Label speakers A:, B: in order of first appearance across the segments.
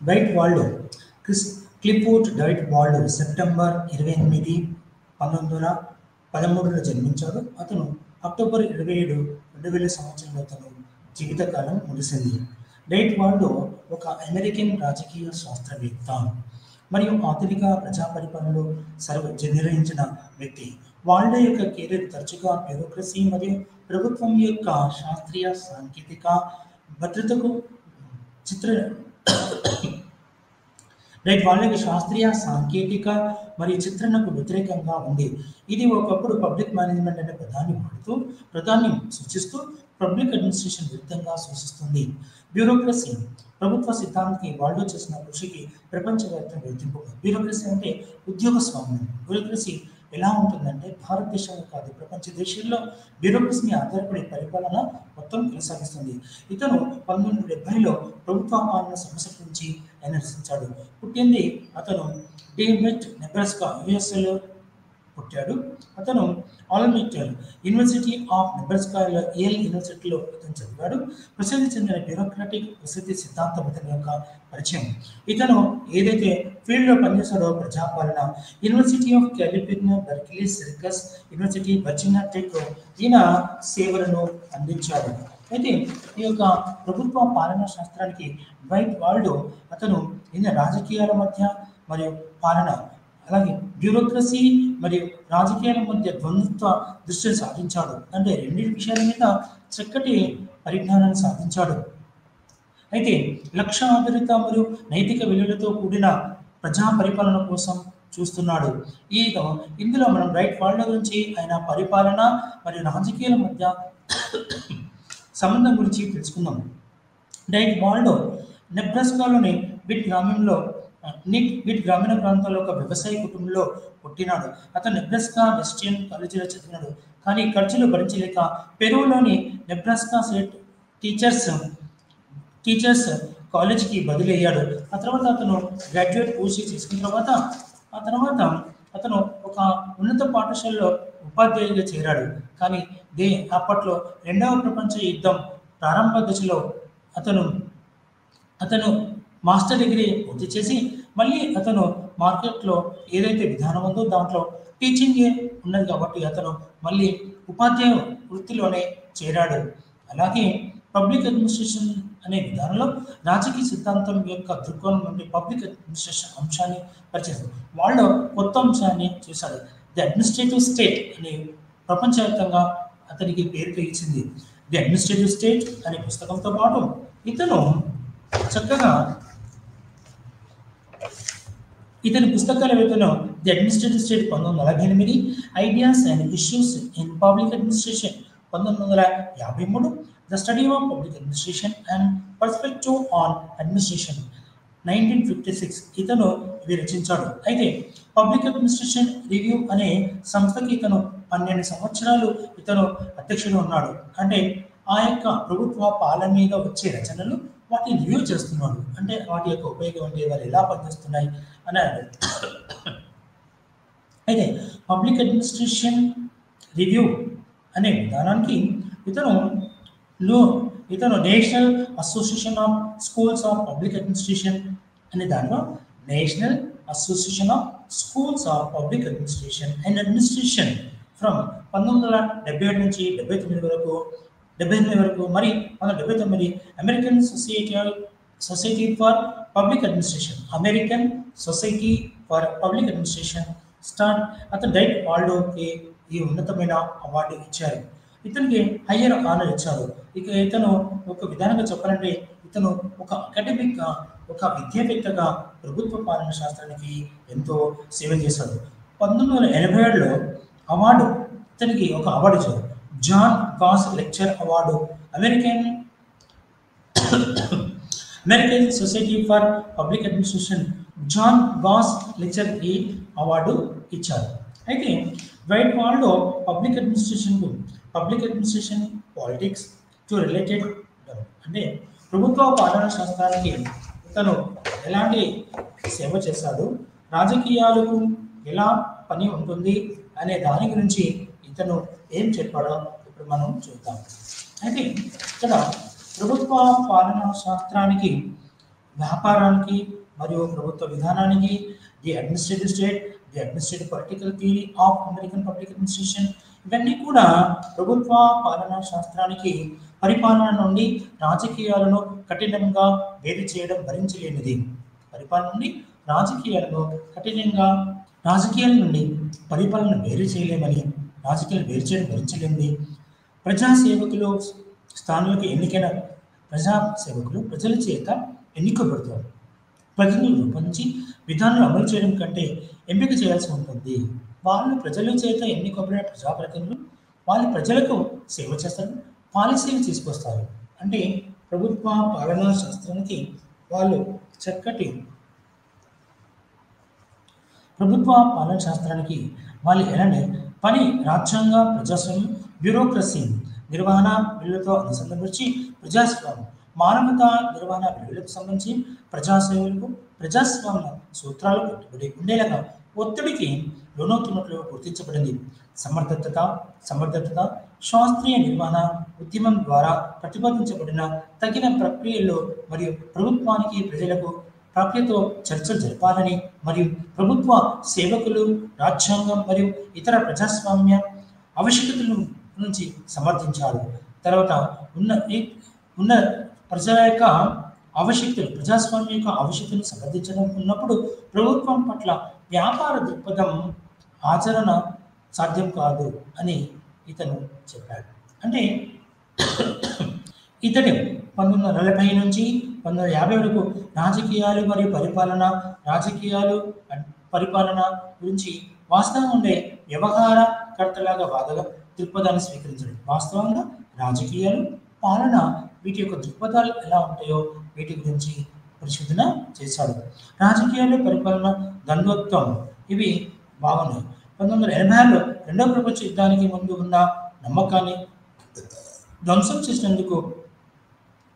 A: Diet Waldo Chris Clifford diet Waldo September 28, 1913లో జన్మించాడు. అతను October 27, 2000 సంవత్సరంలో అతను జీవితకాలం ముగిసింది. డైట్ వాల్డో ఒక అమెరికన్ రాజకీయ శాస్త్రవేత్త మరియు ఆధునిక ప్రజా పరిపాలనలో నిర్వహించిన వ్యక్తి. వాల్డో యొక్క కెరీర్ తరచుగా బ్యూరోక్రసీ మరియు ప్రభుత్వం యొక్క శాస్త్రీయ సాంకేతిక భద్రతకు రైట్ వాళ్ళకి శాస్త్రీయ సాంకేతిక మరియు చిత్రణకు వ్యతిరేకంగా ఉంది. ఇది ఒకప్పుడు పబ్లిక్ మేనేజ్మెంట్ అనే పదాన్ని సూచిస్తూ పబ్లిక్ అడ్మినిస్ట్రేషన్ విరుద్ధంగా సూచిస్తుంది. బ్యూరోక్రసీ ప్రభుత్వ సిద్ధాంతానికి వాల్డో చేసిన కృషికి ప్రపంచవ్యాప్తంగా గుర్తింపు. బ్యూరోక్రసీ అంటే ఉద్యోగ స్వామ్యం. బ్యూరోక్రసీ ఎలా ఉంటుందంటే భారతదేశంలో కాదు ప్రపంచ దేశాల్లో బ్యూరోక్రసీని ఆధారపడి పరిపాలన మొత్తం కొనసాగిస్తుంది. ఇతను 1970లో ప్రభుత్వ పాలన సమస్య గురించి ఆయన రచించాడు. పుట్టింది అతను డేవిడ్ నెబ్రాస్కా యుఎస్ఏలో పుట్టాడు. అతను ఆల్మిటర్ యూనివర్సిటీ ఆఫ్ నెబ్రాస్కాలో ఏల్ యూనివర్సిటీలో అతను చదివాడు. ప్రసిద్ధి చెందిన బ్యూరోక్రాటిక్ ప్రసిద్ధి సిద్ధాంతవేత్తల యొక్క పరిచయం. ఇతను ఏదైతే ఫీల్డ్లో పనిచేశాడో ప్రజాపాలన, యూనివర్సిటీ ఆఫ్ కాలిఫోర్నియా బెర్కిలీ సర్కస్ యూనివర్సిటీ వర్జీనియా టెక్ ఈయన సేవలను అందించాడు. అయితే ఈ యొక్క ప్రభుత్వ పాలనా శాస్త్రానికి డైట్ వాల్డో అతను ఈయన రాజకీయాల మధ్య మరియు పాలన అలాగే బ్యూరోక్రసీ మరియు రాజకీయాల మధ్య ద్వంద్వ దృష్టిని సాధించాడు. అంటే రెండింటి విషయాల మీద చక్కటి పరిజ్ఞానాన్ని సాధించాడు. అయితే లక్ష్య ఆధారిత మరియు నైతిక విలువలతో కూడిన ప్రజా పరిపాలన కోసం చూస్తున్నాడు. ఇందులో మనం డైట్ వాల్డో గురించి ఆయన పరిపాలన మరియు రాజకీయాల మధ్య సంబంధం గురించి తెలుసుకుందాం. డైట్ వాల్డో నెబ్రాస్కాలోని బిట్ గ్రామీణ ప్రాంతాల్లో ఒక వ్యవసాయ కుటుంబంలో పుట్టినాడు. అతను నెబ్రాస్కా వెస్టర్న్ కాలేజీలో చదివినాడు. కానీ ఖర్చులు భరించలేక పెరూలోని నెబ్రాస్కా స్టేట్ టీచర్స్ కాలేజీకి బదిలీ అయ్యాడు. ఆ తర్వాత అతను గ్రాడ్యుయేట్ పూర్తి చేసుకున్న తర్వాత అతను ఒక ఉన్నత పాఠశాలలో ఉపాధ్యాయుడిగా చేరాడు. కానీ అప్పట్లో 2వ ప్రపంచ యుద్ధం ప్రారంభ దశలో అతను మాస్టర్ డిగ్రీ పూర్తి చేసి మళ్ళీ అతను మార్కెట్లో ఏదైతే విధానం ఉందో దాంట్లో టీచింగ్ ఉన్నది కాబట్టి అతను మళ్ళీ ఉపాధ్యాయ వృత్తిలోనే చేరాడు. అలాగే పబ్లిక్ అడ్మినిస్ట్రేషన్ అనే విధానంలో రాజకీయ సిద్ధాంతం యొక్క దృక్కోణం నుండి పబ్లిక్ అడ్మినిస్ట్రేషన్ అంశాన్ని పరిచయం వాళ్ళు కొత్త అంశాన్ని చూశాడు. ది అడ్మినిస్ట్రేటివ్ స్టేట్ అనే ప్రపంచవ్యాప్తంగా అతనికి పేరు ఇచ్చింది. ది అడ్మినిస్ట్రేటివ్ స్టేట్ అనే పుస్తకంతో పాటు ఇతని పుస్తకాల వేతనం the administrative state 1948, ideas and issues in public administration 1953, the study of public administration and perspective on administration 1956 ఇతను ఇవి రచించాడు. అయితే పబ్లిక్ అడ్మినిస్ట్రేషన్ రివ్యూ అనే సంస్థకి ఇతను 12 సంవత్సరాలు ఇతను అధ్యక్షుడు ఉన్నాడు. అంటే ఆ యొక్క ప్రభుత్వ పాలన మీద వచ్చే రచనలు వాటిని రివ్యూ చేస్తున్నాడు. అంటే వాటి యొక్క ఉపయోగం ఏంటి, వారు ఎలా పనిచేస్తున్నాయి అని. అయితే పబ్లిక్ అడ్మినిస్ట్రేషన్ రివ్యూ అనే విధానానికి ఇతను national association of schools of public administration అనే దాంట్లో national association of schools of public administration and administration from 1977 నుంచి 78 వరకు మరి 1979 American society for public administration start అతను డైట్ వాల్డోకి ఈ ఉన్నతమైన అవార్డు ఇచ్చారు. ఇతనికి హయ్యర్ ఆనర్ ఇచ్చారు. ఇక ఇతను ఒక విధానంగా చెప్పాలంటే ఇతను ఒక అకాడమిక్గా ఒక విద్యావేత్తగా ప్రభుత్వ పాలన శాస్త్రానికి ఎంతో సేవ చేశాడు. 1987లో ఇతనికి ఒక అవార్డు ఇచ్చారు. John Gaus lecture award American society for public administration John Gaus lecture ఈ అవార్డు ఇచ్చారు. అయితే Dwight Waldo public administration politics to related అంటే ప్రభుత్వ పాలనా శాస్త్రానికి ఇతను ఎలాంటి సేవ చేశాడు, రాజకీయాలకు ఎలా పని ఉంటుంది అనే దాని గురించి ఇతను ఏం చెప్పాడో ఇప్పుడు మనం చూద్దాం. అయితే ఇక్కడ ప్రభుత్వ పాలనా శాస్త్రానికి వ్యాపారానికి మరియు ప్రభుత్వ విధానానికి, the administrative state, the administrative political theory of American public administration, ఇవన్నీ కూడా ప్రభుత్వ పాలనా శాస్త్రానికి పరిపాలన నుండి రాజకీయాలను కఠినంగా వేరు చేయడం భరించలేనిది. పరిపాలన నుండి రాజకీయాలను కఠినంగా రాజకీయాల నుండి పరిపాలన వేరు చేయలేమని, రాజకీయాలు వేరు చేయడం భరించలేనిది. ప్రజాసేవకులు స్థానాలకు ఎన్నికైన ప్రజాసేవకులు ప్రజల చేత ఎన్నికబడతారు. ప్రజలను రూపొందించి విధానాలు అమలు చేయడం కంటే ఎంపిక చేయాల్సి ఉంటుంది. వాళ్ళు ప్రజల చేత ఎన్నికబడిన ప్రజాప్రతినిధులు వాళ్ళు ప్రజలకు సేవ చేస్తారు, పాలసీలు తీసుకొస్తారు. అంటే ప్రభుత్వ పాలనా శాస్త్రానికి వాళ్ళు చక్కటి ప్రభుత్వ పాలనా శాస్త్రానికి వాళ్ళు ఎలాంటి పని రాజ్యాంగ ప్రజాస్వామ్యం బ్యూరోక్రసీ నిర్వహణ విలువలతో అనుసంధానించి ప్రజాస్వామ్యం మానవత నిర్వహణ విలువలకు సంబంధించి ప్రజాసేవలకు ప్రజాస్వామ్య సూత్రాలు కట్టుబడి ఉండేలాగా ఒత్తిడికి లోనవుతున్నట్లు గుర్తించబడింది. సమర్థత శాస్త్రీయ నిర్వహణ ఉద్యమం ద్వారా ప్రతిపాదించబడిన తగిన ప్రక్రియల్లో మరియు ప్రభుత్వానికి ప్రజలకు ప్రక్రియతో చర్చలు జరపాలని మరియు ప్రభుత్వ సేవకులు రాజ్యాంగం మరియు ఇతర ప్రజాస్వామ్య ఆవశ్యకతల నుంచి సమర్థించారు. తర్వాత ఉన్న ప్రజల యొక్క ఆవశ్యకతలు ప్రజాస్వామ్య యొక్క ఆవశ్యకతను సమర్థించడం ఉన్నప్పుడు ప్రభుత్వం పట్ల వ్యాపార దృక్పథం ఆచరణ సాధ్యం కాదు అని ఇతను చెప్పాడు. అంటే ఇతడు 1940 నుంచి 1950 వరకు రాజకీయాలు మరియు పరిపాలన గురించి వాస్తవంగా ఉండే వ్యవహారకర్తలాగా వాదగా దృక్పథాన్ని స్వీకరించాడు. వాస్తవంగా రాజకీయాలు పాలన వీటి యొక్క దృక్పథాలు ఎలా ఉంటాయో వీటి గురించి పరిశోధన చేశాడు. రాజకీయాలు పరిపాలన ద్వంద్వత్వం ఇవి బాగున్నాయి. 1986లో రెండవ ప్రపంచ యుద్ధానికి ముందు ఉన్న నమ్మకాన్ని ధ్వంసం చేసినందుకు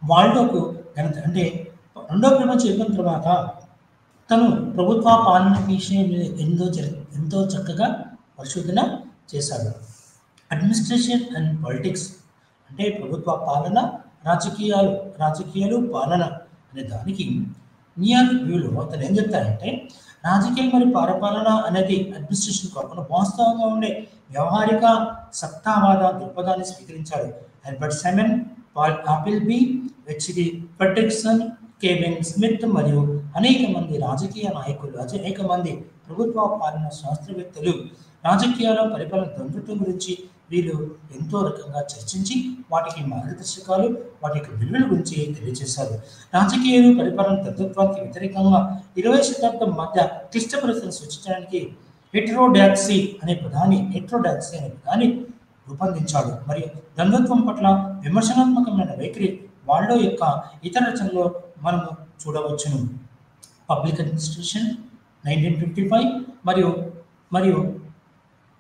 A: వాల్డోకు ఘనత. అంటే రెండవ ప్రపంచ యుద్ధం తర్వాత తను ప్రభుత్వ పాలన విషయం ఎంతో చక్కగా పరిశోధన చేశాడు. అడ్మినిస్ట్రేషన్ అండ్ పాలిటిక్స్ అంటే ప్రభుత్వ పాలన రాజకీయాలు పాలన అనే దానికి న్యూయార్క్ వ్యూలో అతను ఏం చెప్తారంటే రాజకీయం మరియు పరిపాలన అనేది అడ్మినిస్ట్రేషన్ కాకుండా వాస్తవంగా ఉండే వ్యవహారిక సత్తావాద దృక్పథాన్ని స్వీకరించాడు. Herbert Simon, Paul Appleby, HD Frederickson, Kevin Smith మరియు అనేక మంది రాజకీయ నాయకులు, అనేక మంది ప్రభుత్వ పాలన శాస్త్రవేత్తలు రాజకీయాల పరిపాలన ద్వంద్వత్వం గురించి వీళ్ళు ఎంతో రకంగా చర్చించి వాటికి మార్గదర్శకాలు వాటి యొక్క విలువల గురించి తెలియజేశారు. రాజకీయాలు పరిపాలన తత్వత్వానికి వ్యతిరేకంగా 20వ శతాబ్దం మధ్య క్లిష్ట పరిస్థితులను సూచించడానికి హెట్రోడాక్సీ అనే పదాన్ని రూపొందించాడు. మరియు ద్వంద్వత్వం పట్ల విమర్శనాత్మకమైన వైఖరి వాళ్ళ యొక్క ఇతర రచనలో మనము చూడవచ్చును. పబ్లిక్ అడ్మినిస్ట్రేషన్ 1955 మరియు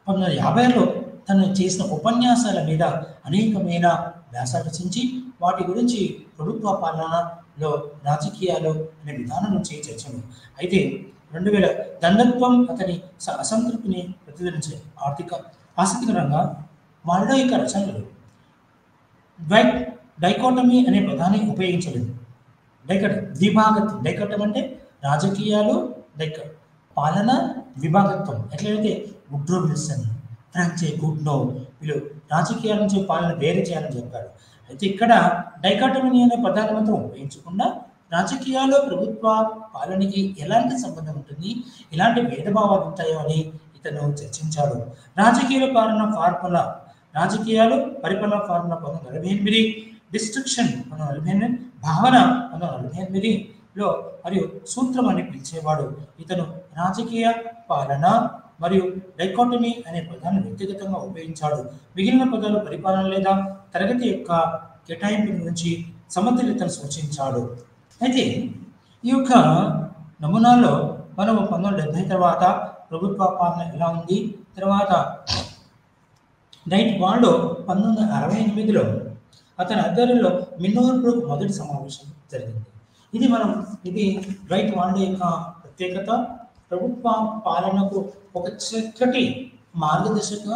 A: 1950లో తను చేసిన ఉపన్యాసాల మీద అనేకమైన వ్యాసాలు రచించి వాటి గురించి ప్రభుత్వ పాలనలో రాజకీయాలు అనే విధానం నుంచి చర్చను. అయితే 2000 ద్వంద్వత్వం అతని అసంతృప్తిని ప్రతిధ్వనించే ఆసక్తికరంగా వాళ్ళ యొక్క రచనలు డైకోటమీ అనే పదాన్ని ఉపయోగించలేదు. డైకోటం అంటే రాజకీయాలు పాలన విభాగత్వం. ఎట్లయితే వుడ్రో విల్సన్, ఫ్రాంక్ గుడ్నో వీళ్ళు రాజకీయాల నుంచి పాలన వేరు చేయాలని చెప్పారు. అయితే ఇక్కడ డైకాటమీ అనే పదాన్ని మాత్రం ఉపయోగించకుండా రాజకీయాల్లో ప్రభుత్వ పాలనకి ఎలాంటి సంబంధం ఉంటుంది, ఎలాంటి భేదభావాలు ఉంటాయో అని ఇతను చర్చించాడు. రాజకీయాల పరిపాలన ఫార్ములా 1948, డిస్ట్రక్షన్ 1948, భావన 1948లో మరియు సూత్రం అని పిలిచేవాడు. ఇతను రాజకీయ పాలన మరియు డైకోటమీ అనే పదాన్ని వ్యక్తిగతంగా ఉపయోగించాడు. మిగిలిన పదాలు పరిపాలన లేదా తరగతి యొక్క కేటాయింపు గురించి సమతుల్యతను సూచించాడు. అయితే ఈ యొక్క నమూనాలో మనం 1970 తర్వాత ప్రభుత్వ పాలన ఎలా ఉంది, తర్వాత వాళ్ళు 1968లో అతని ఆధ్వర్యంలో మిన్నోర్బ్రూక్ మొదటి సమావేశం జరిగింది. ఇది రైట్ వాళ్ళ యొక్క ప్రత్యేకత. ప్రభుత్వ పాలనకు ఒక చక్కటి మార్గదర్శక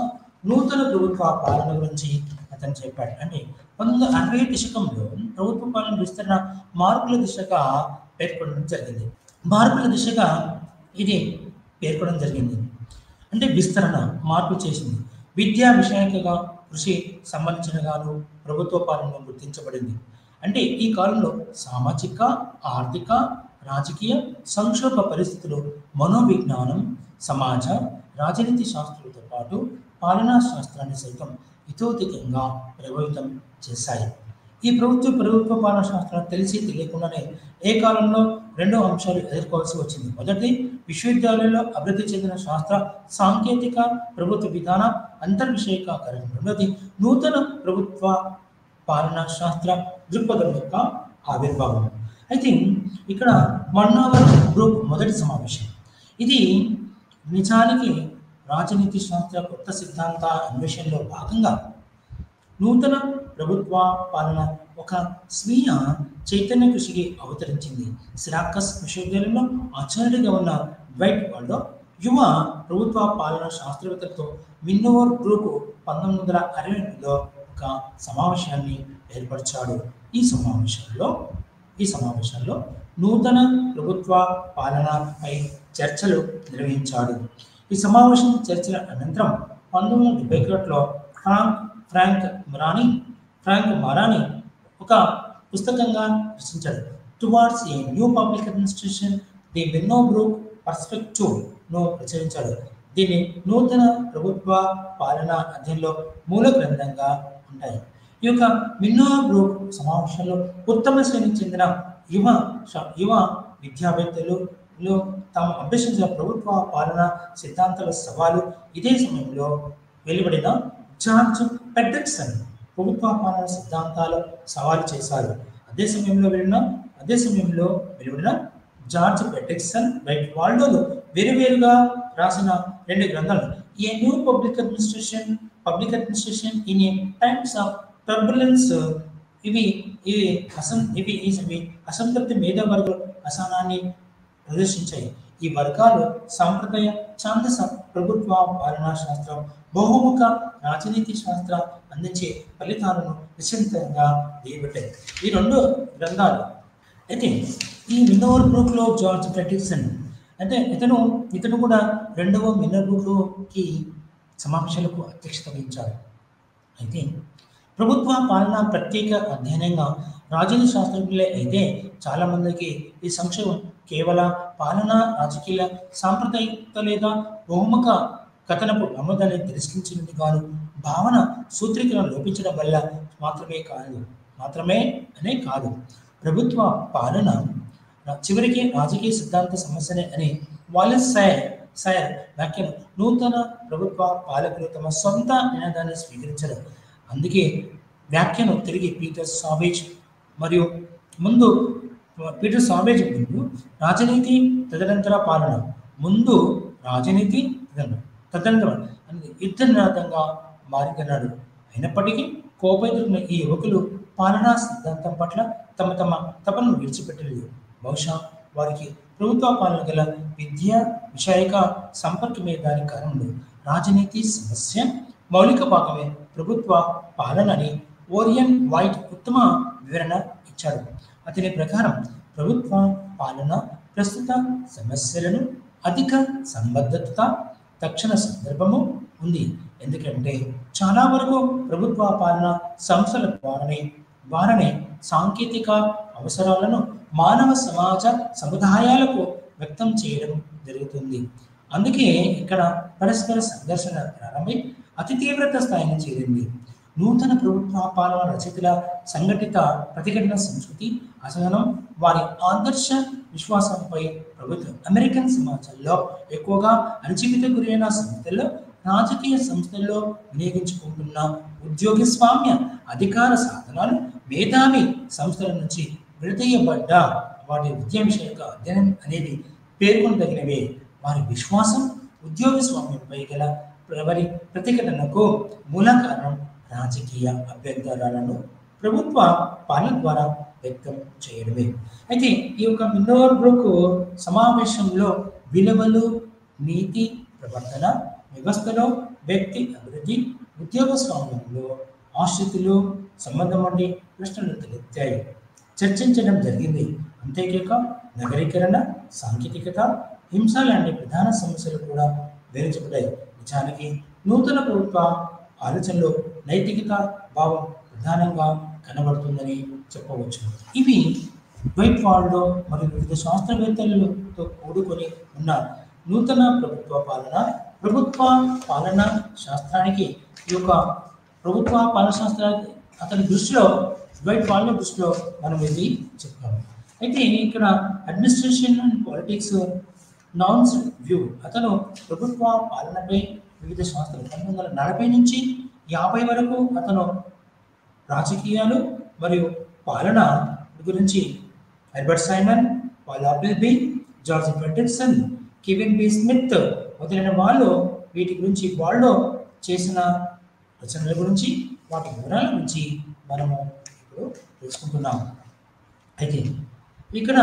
A: నూతన ప్రభుత్వ పాలన గురించి అతను చెప్పాడు. అంటే 1960 దశకంలో ప్రభుత్వ పాలన విస్తరణ మార్పుల దిశగా పేర్కొనడం జరిగింది. మార్పుల దిశగా ఇది పేర్కొనడం జరిగింది. అంటే విస్తరణ మార్పు చేసింది. విద్యా విషయంగా కృషి సంబంధించినగాను ప్రభుత్వ పాలన గుర్తించబడింది. అంటే ఈ కాలంలో సామాజిక, ఆర్థిక, రాజకీయ సంక్షోభ పరిస్థితులు మనోవిజ్ఞానం, సమాజ, రాజనీతి శాస్త్రాలతో పాటు పాలనా శాస్త్రాన్ని సైతం ఇతోధికంగా ప్రభావితం చేశాయి. ఈ ప్రభుత్వ పాలనా శాస్త్రాలు తెలిసి తెలియకుండానే ఏ కాలంలో రెండు అంశాలు ఎదుర్కోవాల్సి వచ్చింది. మొదటి, విశ్వవిద్యాలయాల్లో అభివృద్ధి చెందిన శాస్త్ర సాంకేతిక ప్రభుత్వ విధాన అంతర్విషయకరణం. రెండోది, నూతన ప్రభుత్వ పాలనా శాస్త్ర దృక్పథం యొక్క ఆవిర్భావం. అయితే ఇక్కడ మన్నావర్ గ్రూప్ మొదటి సమావేశం. ఇది నిజానికి రాజనీతి శాస్త్ర కొత్త సిద్ధాంత అన్వేషణలో భాగంగా నూతన ప్రభుత్వ పాలన ఒక స్వీయ చైతన్య కృషికి అవతరించింది. సిరాకస్ విశ్వవిద్యాలయంలో ఆచార్యుడిగా ఉన్న వైట్ వాళ్ళలో యువ ప్రభుత్వ పాలన శాస్త్రవేత్తలతో మిన్నోవర్ గ్రూప్ 1968లో ఒక సమావేశాన్ని ఏర్పరిచాడు. ఈ సమావేశంలో నూతన ప్రభుత్వ పాలనపై చర్చలు నిర్వహించాడు. ఈ సమావేశం చర్చల అనంతరం 1971లో ఫ్రాంక్ మరానీ ఒక పుస్తకంగా రచించాడు. Towards a new public administration, the Minnowbrook perspective ను ప్రచురించాడు. దీన్ని నూతన ప్రభుత్వ పాలన అధ్యయనంలో మూల గ్రంథంగా ఉంటాయి. ఈ యొక్క మిన్నో గ్రూప్ సమావేశంలో ఉత్తమ శ్రేణికి చెందిన యువ విద్యావేత్తలు తాము అభ్యసించిన ప్రభుత్వ పాలన సిద్ధాంతాల సవాలు. ఇదే సమయంలో వెలువడిన జార్జ్ పెడ్రిక్సన్ ప్రభుత్వ పాలన సిద్ధాంతాలు సవాలు చేశారు. అదే సమయంలో వెలువడిన జార్జ్ పెడ్రిక్సన్, వైట్ వాల్డోలు వేరువేరుగా రాసిన రెండు గ్రంథాలు, ఏ new public administration in a times of turbulence. ఇవి అసంతృప్తి మేధావర్గ అసహనాన్ని ప్రదర్శించాయి. ఈ వర్గాలు సాంప్రదాయ ఛాందస ప్రభుత్వ పాలనా శాస్త్రం, బహుముఖ రాజనీతి శాస్త్రం అందించే ఫలితాలను నిశ్చితంగా దిగబెట్టాయి. ఈ రెండు గ్రంథాలు. అయితే ఈ మిన్నోవర్ గ్రూప్లో జార్జ్ పెడ్రిక్సన్ అంటే ఇతను కూడా రెండవ మిన్నోవర్ గ్రూప్కి సమావేశాలకు అధ్యక్షత వహించాడు. అయితే ప్రభుత్వ పాలన ప్రత్యేక అధ్యయనంగా రాజనీతి శాస్త్రజ్ఞులే అయితే చాలామందికి ఈ సంక్షేమం కేవల పాలనా రాజకీయ సాంప్రదాయికత లేదా బహుముఖ కథనపు నమ్మదాన్ని తిరస్కరించినది గాను భావన సూత్రీకరణ లోపించడం వల్ల మాత్రమే కాదు ప్రభుత్వ పాలన చివరికి రాజకీయ సిద్ధాంత సమస్యనే అని వాలెస్ సైర్ వ్యాఖ్యను నూతన ప్రభుత్వ పాలకులు తమ సొంత నినాదాన్ని స్వీకరించరు. అందుకే వ్యాఖ్యను తిరిగి పీటర్ సావేజ్ ముందు రాజనీతి తదనంతర పాలన, ముందు రాజనీతి తదనంతరం అనేది యుద్ధనినాదంగా మారిందన్నాడు. అయినప్పటికీ కోపేతున్న ఈ యువకులు పాలనా సిద్ధాంతం పట్ల తమ తపను విడిచిపెట్టలేదు. బహుశా వారికి ప్రభుత్వ పాలన గల విద్యా విషయక సంపర్కమే దాని కారణంలో రాజనీతి సమస్య మౌలిక భాగమే ప్రభుత్వ పాలనని ఓరియన్ వైట్ ఉత్తమ వివరణ ఇచ్చాడు. అతని ప్రకారం ప్రభుత్వ పాలన ప్రస్తుత సమస్యలను అధిక సంబద్ధత తక్షణ సందర్భము ఉంది. ఎందుకంటే చాలా వరకు ప్రభుత్వ పాలన సంస్థల ద్వారానే సాంకేతిక అవసరాలను మానవ సమాజ సముదాయాలకు వ్యక్తం చేయడం జరుగుతుంది. అందుకే ఇక్కడ పరస్పర సంఘర్షణ ప్రారంభమై అతి తీవ్రత స్థాయిని చేరింది. నూతన ప్రభుత్వ పాలన రచయితల సంఘటిత ప్రతిఘటన సంస్కృతి అసహనం వారి ఆదర్శ విశ్వాసంపై ప్రభుత్వం అమెరికన్ సమాజంలో ఎక్కువగా అణచివేత గురైన సంస్థల్లో రాజకీయ సంస్థల్లో వినియోగించుకుంటున్న ఉద్యోగస్వామ్య అధికార సాధనాలు మేధావి సంస్థల నుంచి విడదీయబడ్డ వాటి విద్యా విషయక అధ్యయనం అనేది పేర్కొనదగినవే. వారి విశ్వాసం ఉద్యోగస్వామ్యంపై గల ఎవరి ప్రతిఘటనకు మూల కారణం రాజకీయ అభ్యంతరాలను ప్రభుత్వ పాలన ద్వారా వ్యక్తం చేయడమే. అయితే ఈ యొక్క మిన్నోవర్ గ్రూప్ సమావేశంలో విలువలు, నీతి ప్రవర్తన వ్యవస్థలో వ్యక్తి అభివృద్ధి, ఉద్యోగ స్వామ్యంలో ఆశ్రితులు సంబంధం వంటి ప్రశ్నలు తలెత్తాయి, చర్చించడం జరిగింది. అంతేకాక నగరీకరణ, సాంకేతికత, హింస లాంటి ప్రధాన సమస్యలు కూడా వివరించబడ్డాయి. నిజానికి నూతన ప్రభుత్వ ఆలోచనలో నైతికత భావం ప్రధానంగా కనబడుతుందని చెప్పవచ్చు. ఇవి వైట్ వాల్డో మరియు వివిధ శాస్త్రవేత్తలతో కూడుకొని ఉన్న నూతన ప్రభుత్వ పాలన శాస్త్రానికి ఈ యొక్క ప్రభుత్వ పాలన శాస్త్రానికి అతని దృష్టిలో వైట్ వాల్డో దృష్టిలో మనం ఇది చెప్తాము. అయితే ఇక్కడ administration and politics naans view, అతను ప్రభుత్వ పాలనపై వివిధ శాస్త్రాలు 1940 నుంచి 50 వరకు అతను రాజకీయాలు మరియు పాలన గురించి Herbert Simon, Paul Appleby, George Frederickson, Kevin B Smith మొదలైన వాళ్ళు వీటి గురించి వాళ్ళు చేసిన రచనల గురించి వాటి వివరాల గురించి మనము ఇప్పుడు తెలుసుకుంటున్నాం. అయితే ఇక్కడ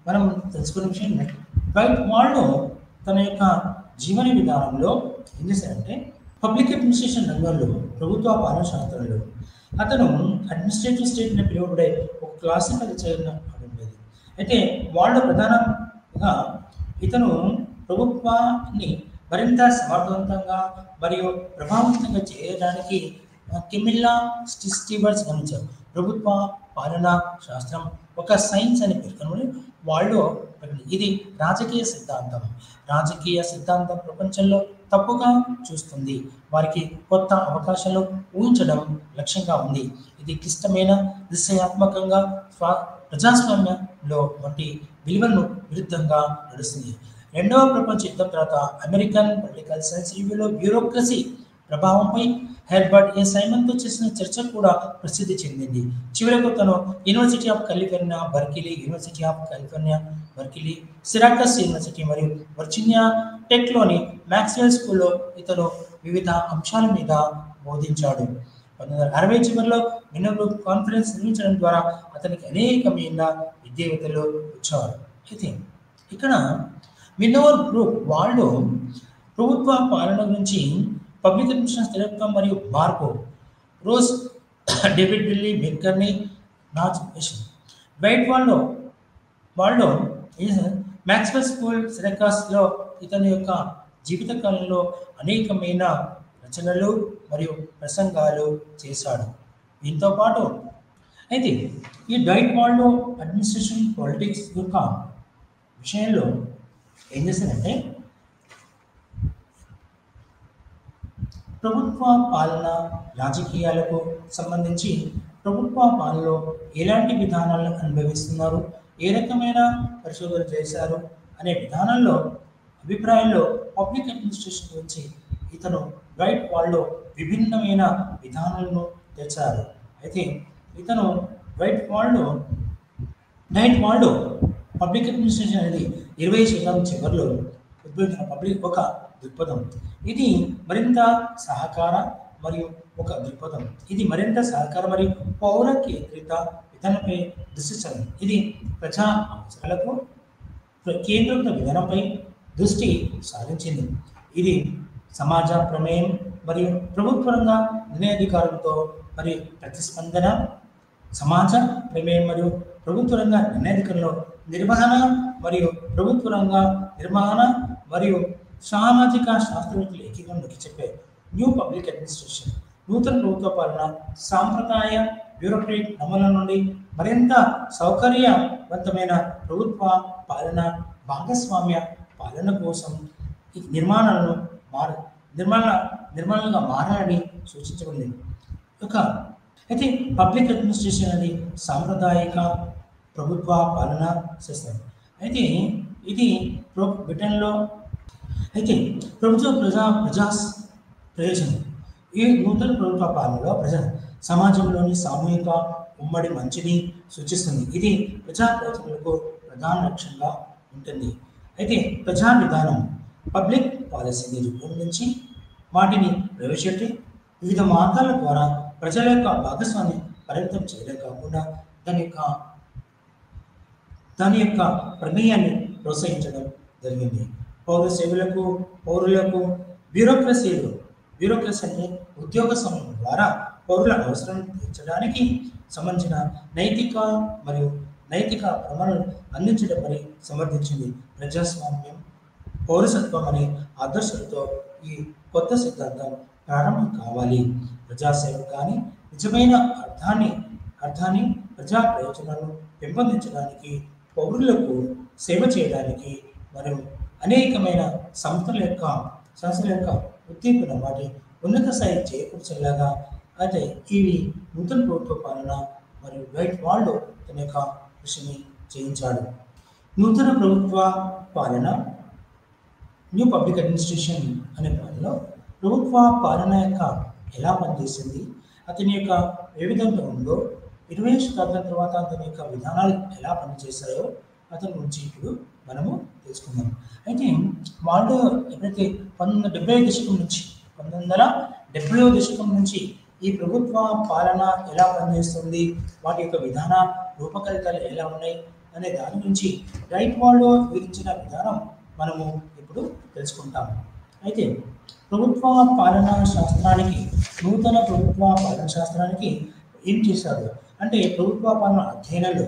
A: మనం తెలుసుకున్న విషయం వైట్ వాల్డో తన యొక్క జీవన విధానంలో ఏం చేశారంటే పబ్లిక్ అడ్మినిస్ట్రేషన్ రంగంలో ప్రభుత్వ పాలన శాస్త్రంలో అతను అడ్మినిస్ట్రేటివ్ స్టేట్ అని పిలువబడే ఒక క్లాసికల్ రచన ఉండేది. అయితే వాళ్ళు ప్రధానంగా ఇతను ప్రభుత్వాన్ని మరింత సమర్థవంతంగా మరియు ప్రభావవంతంగా చేయడానికి కెమిల్లా స్టీవర్స్ గమనించారు. ప్రభుత్వ పాలనా శాస్త్రం ఒక సైన్స్ అని పేర్కొనబడి వాళ్ళు ఇది రాజకీయ సిద్ధాంతం ప్రపంచంలో తప్పుగా చూస్తుంది, వారికి కొత్త అవకాశాలు ఊహించడం లక్ష్యంగా ఉంది. ఇది క్లిష్టమైన నిశ్చయాత్మకంగా ప్రజాస్వామ్యంలో వంటి విలువలను విరుద్ధంగా నడుస్తుంది. రెండవ ప్రపంచ యుద్ధం తర్వాత అమెరికన్ పొలిటికల్ సైన్స్ రివ్యూలో బ్యూరోక్రసీ ప్రభావంపై హెర్బర్ట్ ఏ సైమన్తో చేసిన చర్చ కూడా ప్రసిద్ధి చెందింది. చివరకు తను university of California Berkeley, సిరాకస్ university మరియు వర్జీనియా టెక్లోని మ్యాక్స్వెల్ స్కూల్లో ఇతను వివిధ అంశాల మీద బోధించాడు. 1960 చివరిలో మినోర్ కాన్ఫరెన్స్ నిర్మించడం ద్వారా అతనికి అనేకమైన విద్యావేత్తలు వచ్చారు. అయితే ఇక్కడ మినోర్ గ్రూప్ వాళ్ళు ప్రభుత్వ పాలన గురించి పబ్లిక్ అడ్మినిస్ట్రేషన్ స్థిరత్వం మరియు మార్పు రోజ్ డేవిడ్ బిల్లీ బెక్కర్ని నాచ్ వైట్ వాళ్ళు మ్యాక్స్వెల్ స్కూల్ సిరకాస్లో ఇతని యొక్క జీవితకాలంలో అనేకమైన రచనలు మరియు ప్రసంగాలు చేశాడు. దీంతో పాటు అయితే ఈ వైట్ వాల్డో అడ్మినిస్ట్రేషన్ పాలిటిక్స్ యొక్క విషయంలో ఏం చేశారంటే ప్రభుత్వ పాలన రాజకీయాలకు సంబంధించి ప్రభుత్వ పాలనలో ఎలాంటి విధానాలను అనుభవిస్తున్నారు, ఏ రకమైన పరిశోధన చేశారు అనే విధానంలో అభిప్రాయంలో పబ్లిక్ అడ్మినిస్ట్రేషన్ గురించి ఇతను వైట్ వాల్డో విభిన్నమైన విధానాలను తెచ్చారు. అయితే ఇతను వైట్ వాల్డో పబ్లిక్ అడ్మినిస్ట్రేషన్ అనేది 20వ శతాబ్దం చివరిలో ఉద్భవించిన పబ్లిక్ ఒక దృక్పథం. ఇది మరింత సహకార మరియు పౌర కేంద్రిత విధానంపై దృష్టి సారింది. ఇది ప్రజా అవసరాలకు కేంద్రీకృత విధానంపై దృష్టి సారించింది. ఇది సమాజ ప్రమేయం మరియు ప్రభుత్వ రంగ నిర్ణయాధికారంతో మరియు ప్రతిస్పందన, సమాజ ప్రమేయం మరియు ప్రభుత్వ రంగ నిర్ణయాధికారంలో నిర్వహణ మరియు ప్రభుత్వ రంగ నిర్వహణ మరియు సామాజిక శాస్త్రవేత్తలు ఏకీకరణ నొక్కి చెప్పారు. న్యూ పబ్లిక్ అడ్మినిస్ట్రేషన్ నూతన ప్రభుత్వ పాలన సాంప్రదాయ బ్యూరోక్రేట్ నమూనా నుండి మరింత సౌకర్యవంతమైన ప్రభుత్వ పాలన భాగస్వామ్య పాలన కోసం ఈ నిర్మాణాలుగా మారాలని సూచించబడింది. అయితే పబ్లిక్ అడ్మినిస్ట్రేషన్ అనేది సాంప్రదాయిక ప్రభుత్వ పాలన చేస్తారు. అయితే ఇది బ్రిటన్లో అయితే ప్రభుత్వ ప్రజా ప్రయోజనం ఈ నూతన ప్రభుత్వ పాలనలో సమాజంలోని సామూహిక ఉమ్మడి మంచిని సూచిస్తుంది. ఇది ప్రజా ప్రయోజనాలకు ప్రధాన లక్ష్యంగా ఉంటుంది. అయితే ప్రజా విధానం పబ్లిక్ పాలసీని రూపొందించి వాటిని ప్రవేశపెట్టి వివిధ మార్గాల ద్వారా ప్రజల యొక్క భాగస్వామ్యం పరిమితం చేయడం కాకుండా దాని యొక్క ప్రమేయాన్ని ప్రోత్సహించడం జరిగింది. పౌరులకు బ్యూరోక్రసీ అంటే ఉద్యోగ సమయం ద్వారా పౌరుల అవసరం తీర్చడానికి సంబంధించిన నైతిక మరియు నైతిక ప్రమాణాలు అందించడంపై సమర్థించింది. ప్రజాస్వామ్యం, పౌరసత్వం అనే ఆదర్శాలతో ఈ కొత్త సిద్ధాంతం ప్రారంభం కావాలి. ప్రజాసేవ కానీ నిజమైన అర్థాన్ని ప్రజా ప్రయోజనాలను పెంపొందించడానికి, పౌరులకు సేవ చేయడానికి మరియు అనేకమైన సంస్థల యొక్క ఉద్దీపన వాటి ఉన్నత స్థాయి చేకూర్చేలాగా అయితే ఇవి నూతన ప్రభుత్వ పాలన మరియు వైట్ వాళ్ళు తన యొక్క కృషిని చేయించాడు. నూతన ప్రభుత్వ పాలన, న్యూ పబ్లిక్ అడ్మినిస్ట్రేషన్ అనే పనిలో ప్రభుత్వ పాలన యొక్క ఎలా పనిచేసింది, అతని యొక్క ఏ విధంగా ఉందో, 20వ శతాబ్దం తర్వాత అతని యొక్క విధానాలు ఎలా పనిచేశాయో అతని గురించి ఇప్పుడు మనము తెలుసుకుందాం. అయితే వాళ్ళు ఎప్పుడైతే 1970వ దశకం నుంచి ఈ ప్రభుత్వ పాలన ఎలా పనిచేస్తుంది, వాటి యొక్క విధాన రూపకల్పనలు ఎలా ఉన్నాయి అనే దాని గురించి రైట్ వాళ్ళు వివరించిన విధానం మనము ఇప్పుడు తెలుసుకుంటాము. అయితే ప్రభుత్వ పాలనా శాస్త్రానికి, నూతన ప్రభుత్వ పాలనా శాస్త్రానికి ఏం చేశారు అంటే ప్రభుత్వ పాలన అధ్యయనాలు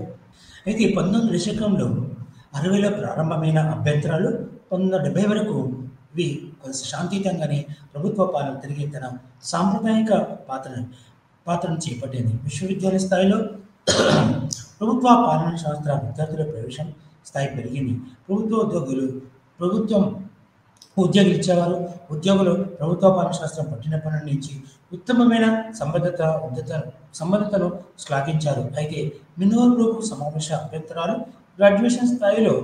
A: అయితే 19వ దశకంలో 60లో ప్రారంభమైన అభ్యంతరాలు 1970 వరకు ఇవి శాంతియుతంగానే ప్రభుత్వ పాలన తిరిగి తన సాంప్రదాయిక పాత్రను చేపట్టింది. విశ్వవిద్యాలయ స్థాయిలో ప్రభుత్వ పాలనా శాస్త్ర విద్యార్థుల ప్రవేశం స్థాయి పెరిగింది. ఉద్యోగులు ఇచ్చేవారు. ఉద్యోగులు ప్రభుత్వ పాలనా శాస్త్రం పట్టినప్పటి నుంచి ఉత్తమమైన సంబద్ధతను శ్లాఘించారు. అయితే మినోర్ గ్రూపు సమావేశ అభ్యంతరాలు గ్రాడ్యుయేషన్ స్థాయిలో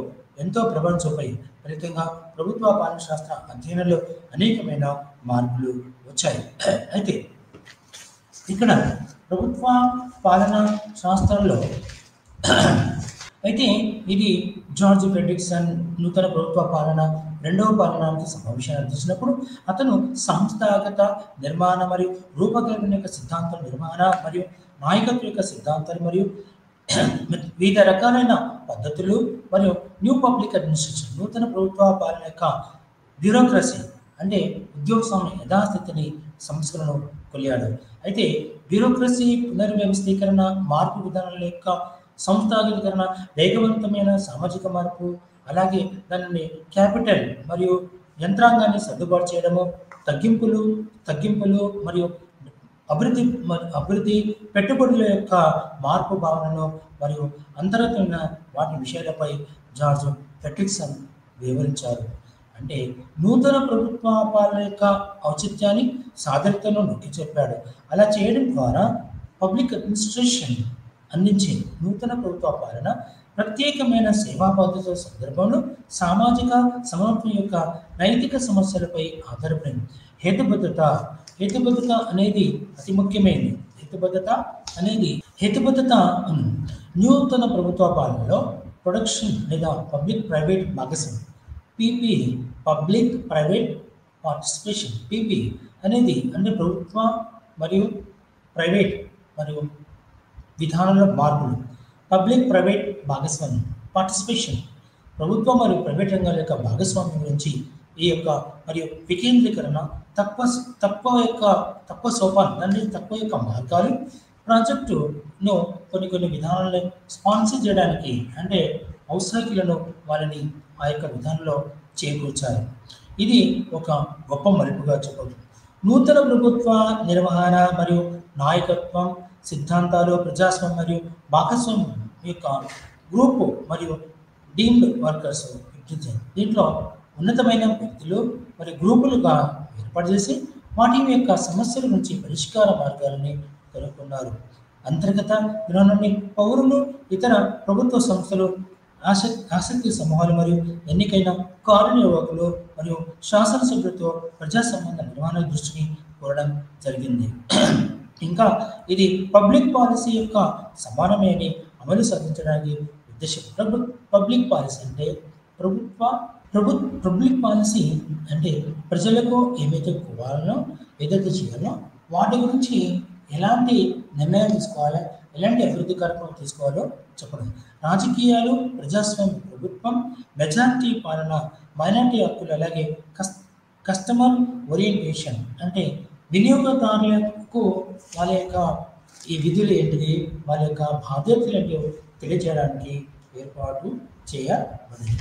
A: ఎంతో ప్రభావం చూపాయి. ఫలితంగా ప్రభుత్వ పాలనా శాస్త్ర అధ్యయనంలో అనేకమైన మార్పులు వచ్చాయి. అయితే ఇక్కడ ప్రభుత్వ పాలనా శాస్త్రంలో అయితే ఇది జార్జ్ ఫ్రెడ్రిక్సన్ నూతన ప్రభుత్వ పాలన రెండవ పాలనానికి సమావేశాన్ని అందించినప్పుడు అతను సంస్థాగత నిర్మాణ మరియు రూపకల్పన యొక్క సిద్ధాంతం, నిర్మాణ మరియు నాయకత్వ యొక్క సిద్ధాంతాలు మరియు వివిధ రకాలైన పద్ధతులు మరియు న్యూ పబ్లిక్ అడ్మినిస్ట్రేషన్, నూతన ప్రభుత్వ పాలన యొక్క బ్యూరోక్రసీ అంటే ఉద్యోగ స్వామ్య యథాస్థితిని సంస్కరణను కొలియాడు. అయితే బ్యూరోక్రసీ పునర్వ్యవస్థీకరణ, మార్పు విధానాల యొక్క సంస్థాగతీకరణ, వేగవంతమైన సామాజిక మార్పు, అలాగే దానిని క్యాపిటల్ మరియు యంత్రాంగాన్ని సర్దుబాటు చేయడము, తగ్గింపులు మరియు అభివృద్ధి పెట్టుబడుల యొక్క మార్పు భావనను మరియు అంతర్గతమైన వాటి విషయాలపై జార్జ్ ఫ్రెడ్రిక్సన్ వివరించారు. అంటే నూతన ప్రభుత్వ పాలన యొక్క ఔచిత్యాన్ని, సాధనతను నొక్కి చెప్పాడు. అలా చేయడం ద్వారా పబ్లిక్ అడ్మినిస్ట్రేషన్ అందించే నూతన ప్రభుత్వ పాలన ప్రత్యేకమైన సేవా పద్ధతుల సందర్భంలో సామాజిక సమత్వం యొక్క నైతిక సమస్యలపై ఆధారపడింది. హేతుబద్ధత అనేది అతి ముఖ్యమైనది. హేతుబద్ధత నూతన ప్రభుత్వ పాలనలో ప్రొడక్షన్ లేదా పబ్లిక్ ప్రైవేట్ భాగస్వామ్యం PP, public private participation PP అనేది అంటే ప్రభుత్వ మరియు ప్రైవేట్ మరియు విధానంలో మార్పులు, పబ్లిక్ ప్రైవేట్ భాగస్వామ్యం పార్టిసిపేషన్, ప్రభుత్వ మరియు ప్రైవేట్ రంగాల యొక్క భాగస్వామ్యం గురించి ఈ యొక్క మరియు వికేంద్రీకరణ, తక్కువ సోపానం దాన్ని తక్కువ యొక్క మార్గాలు, ప్రాజెక్టును కొన్ని విధానాలను స్పాన్సర్ చేయడానికి అంటే ఔత్సాహికులను వారిని ఆ యొక్క విధానంలో చేకూర్చారు. ఇది ఒక గొప్ప మలుపుగా చెప్పవచ్చు. నూతన ప్రభుత్వ నిర్వహణ మరియు నాయకత్వం సిద్ధాంతాలు ప్రజాస్వామ్యం మరియు భాగస్వామ్యం యొక్క గ్రూపు మరియు డీమ్డ్ వర్కర్స్ దీంట్లో ఉన్నతమైన వ్యక్తులు మరియు గ్రూపులుగా ఏర్పాటు చేసి వాటి యొక్క సమస్యల నుంచి పరిష్కార మార్గాలని కనుక్కున్నారు. అంతర్గత విధానాన్ని పౌరులు, ఇతర ప్రభుత్వ సంస్థలు, ఆసక్తి సమూహాలు మరియు ఎన్నికైన కార్యనిర్వాహకులు మరియు శాసనసభ్యులతో ప్రజా సంబంధ నిర్వహణ దృష్టిని కోరడం జరిగింది. ఇంకా ఇది పబ్లిక్ పాలసీ యొక్క సమానమైన అమలు సాధించడానికి ఉద్దేశం. పబ్లిక్ పాలసీ అంటే పబ్లిక్ పాలసీ అంటే ప్రజలకు ఏమైతే కోవాలనో ఏదైతే చేయాలో వాటి గురించి ఎలాంటి నిర్ణయం తీసుకోవాలో, ఎలాంటి అభివృద్ధి కార్యక్రమం తీసుకోవాలో చెప్పడం. రాజకీయాలు, ప్రజాస్వామ్య ప్రభుత్వం, మెజారిటీ పాలన, మైనారిటీ హక్కులు, అలాగే కస్టమర్ ఓరియంటేషన్ అంటే వినియోగదారులకు వాళ్ళ యొక్క ఈ విధులు ఏంటిది, వాళ్ళ యొక్క బాధ్యతలు ఏంటో తెలియజేయడానికి ఏర్పాటు చేయబడింది.